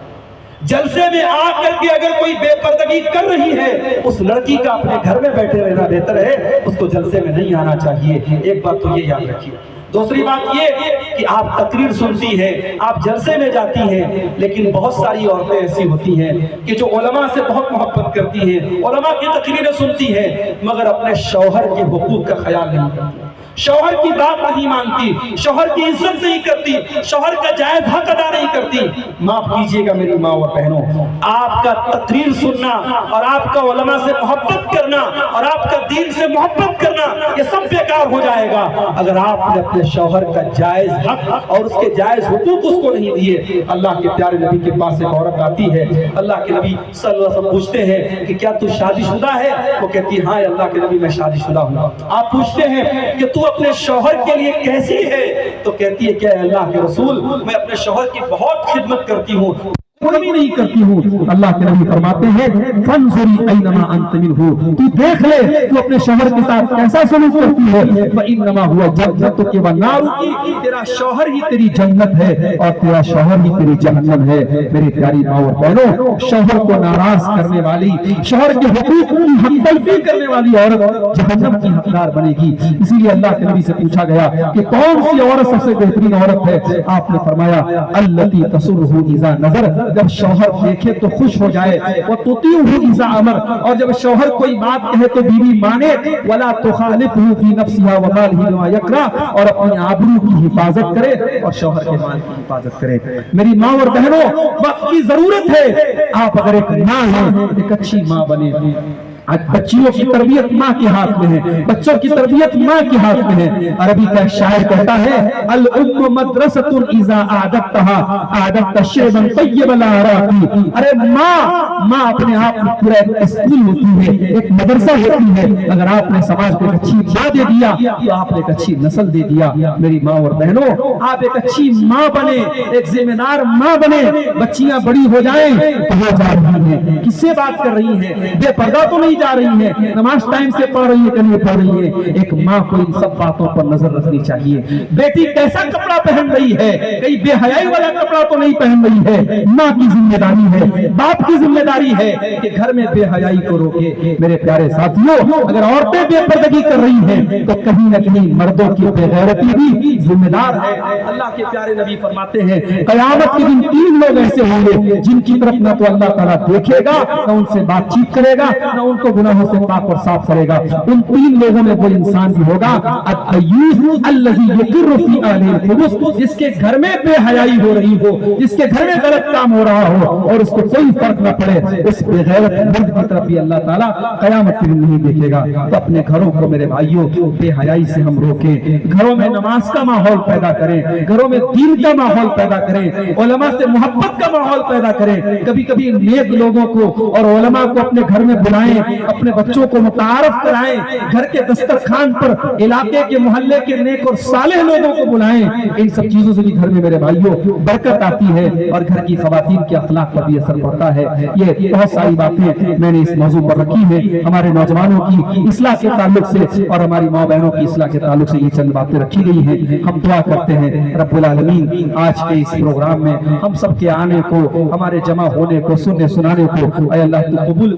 جلسے میں آ کر کے اگر کوئی بے پردگی کر رہی ہے، اس لڑکی کا اپنے گھر میں بیٹھے رہنا بہتر ہے، اس کو جلسے میں نہیں آنا چاہیے۔ ایک بات تو یہ یاد رکھیے۔ دوسری بات یہ کہ آپ تقریر سنتی ہیں، آپ جلسے میں جاتی ہیں، لیکن بہت ساری عورتیں ایسی ہوتی ہیں کہ جو علماء سے بہت محبت کرتی ہیں، علماء کی تقریریں سنتی ہیں، مگر اپنے شوہر کے حقوق کا خیال نہیں کرتی، شوہر کی بات نہیں مانتی، شوہر کی عزت نہیں کرتی، شوہر کا جائز حق ادا نہیں کرتی۔ معاف کیجئے گا میری ماں اور بہنوں، آپ کا تقریر سننا اور آپ کا علماء سے محبت کرنا اور آپ کا دین سے محبت کرنا، یہ سب بیکار ہو جائے گا اگر آپ نے اپنے شوہر کا جائز حق اور اس کے جائز حقوق اس کو نہیں دیے۔ اللہ کے پیارے نبی کے پاس ایک عورت آتی ہے، اللہ کے نبی صلی اللہ علیہ وسلم پوچھتے ہیں کہ کیا تو شادی شدہ ہے؟ وہ کہتی ہے ہاں اللہ کے نبی میں شادی شدہ ہوں۔ آپ پوچھتے ہیں کہ تو اپنے شوہر کے لیے کیسی ہے؟ تو کہتی ہے کہ اے اللہ کے رسول میں اپنے شوہر کی بہت خدمت کرتی ہوں، کوئی نہیں کرتی ہوں۔ اللہ کے نبی فرماتے ہیں فانظری اینما انت منہ، تو دیکھ لے تو اپنے شوہر کے ساتھ کیسا سلوک کرتی ہے، فانما هو جنتک ونارک، تیرا شوہر ہی تیری جنت ہے اور تیرا شوہر ہی تیری جہنم ہے۔ میری پیاری ماں اور بہنوں، شوہر کو ناراض کرنے والی، شوہر کے حقوق کی حق تلفی کرنے والی عورت جہنم کی حقدار بنے گی۔ اسی لیے اللہ کے نبی سے پوچھا گیا کہ کون سی عورت سب سے بہترین عورت ہے؟ آپ نے فرمایا التی تسرہ اذا نظر، جب شوہر دیکھے تو خوش ہو جائے، وَتُطِيعُهُ إِذَا أَمَرَ، اور جب شوہر کوئی بات کہے تو بیوی مانے، وَلَا تُخَالِفْهُ فِي نَفْسِهَا وَمَالِهِ بِمَا يَكْرَهُ، اور اپنی آبرو کی حفاظت کرے اور شوہر کے مال کی حفاظت کرے۔ میری ماں اور بہنوں، وقت کی ضرورت ہے، آپ اگر ایک ماں ہیں ایک اچھی ماں بنے۔ بچیوں کی تربیت ماں کے ہاتھ میں ہے، بچوں کی تربیت ماں کے ہاتھ میں ہے۔ عربی کا ایک شاعر کہتا ہے الام مدرسۃ اذا اعددتها اعددت شعبا طیبا لا اراکی، ارے ماں اپنے آپ میں پورا ایک اسکول ہوتی ہے، ایک مدرسہ ہوتی ہے۔ اگر آپ نے سماج کو ایک اچھی ماں دے دیا تو آپ نے ایک اچھی نسل دے دیا۔ میری ماں اور بہنوں، آپ ایک اچھی ماں بنے، ایک ذمہ دار ماں بنے۔ بچیاں بڑی ہو جائیں کہاں جا رہی ہیں، کس سے بات کر رہی ہیں، بے پردہ تو نہیں جا رہی ہے، نماز ٹائم سے پڑھ رہی ہے کہ نہیں پڑھ رہی ہے۔ ایک ماں کو ان سب باتوں پر نظر رکھنی چاہیے۔ بیٹی کیسا کپڑا پہن رہی ہے، کہیں بے حیائی والا کپڑا تو نہیں پہن رہی ہے۔ ماں کی ذمہ داری ہے، باپ کی ذمہ داری ہے کہ گھر میں بے حیائی کو روکے۔ میرے پیارے ساتھیوں، اگر عورتیں بے پردگی کر رہی ہیں تو کہیں نہ کہیں مردوں کی بے غیرتی بھی ذمہ دار ہے۔ اللہ کے پیارے نبی فرماتے ہیں قیامت کے دن 3 لوگ ایسے ہوں گے جن کی طرف نہ تو اللہ تعالیٰ دیکھے گا، نہ ان سے بات چیت کرے گا، نہ ان کو گناہوں سے پاک اور صاف کرے گا۔ ان 3 لوگوں میں وہ انسان بھی ہوگا الدیوث الذی یقر فی اہلہ الخبث، جس کے گھر میں بے حیائی ہو رہی ہو، جس کے گھر میں غلط کام ہو رہا ہو اور اس کو کوئی فرق نہ پڑے، اس بے غیرت مرد کی طرف بھی اللہ تعالیٰ قیامت کے دن نہیں دیکھے گا۔ تو اپنے گھروں کو میرے بھائیوں بے حیائی سے ہم روکیں، گھروں میں نماز کا ماحول پیدا کریں، گھروں میں دین کا ماحول پیدا کریں، علماء سے محبت کا ماحول پیدا کریں۔ کبھی کبھی نیک لوگوں کو اور علماء کو اپنے گھر میں بلائیں، اپنے بچوں کو متعارف کرائیں، گھر کے دسترخوان پر علاقے کے محلے کے نیک اور صالح لوگوں کو بلائیں۔ ان سب چیزوں سے بھی گھر میں میرے بھائیوں برکت آتی ہے اور گھر کی خواتین کے اخلاق پر بھی اثر پڑتا ہے۔ یہ بہت ساری باتیں میں نے اس موضوع پر رکھی ہیں، ہمارے نوجوانوں کی اصلاح کے تعلق سے اور ہماری ماں بہنوں کی اصلاح کے تعلق سے یہ چند باتیں رکھی گئی ہیں۔ ہم دعا کرتے ہیں رب العالمین آج کے اس پروگرام میں ہم سب کے آنے کو، ہمارے جمع ہونے کو، سننے سنانے کو اے اللہ تو قبول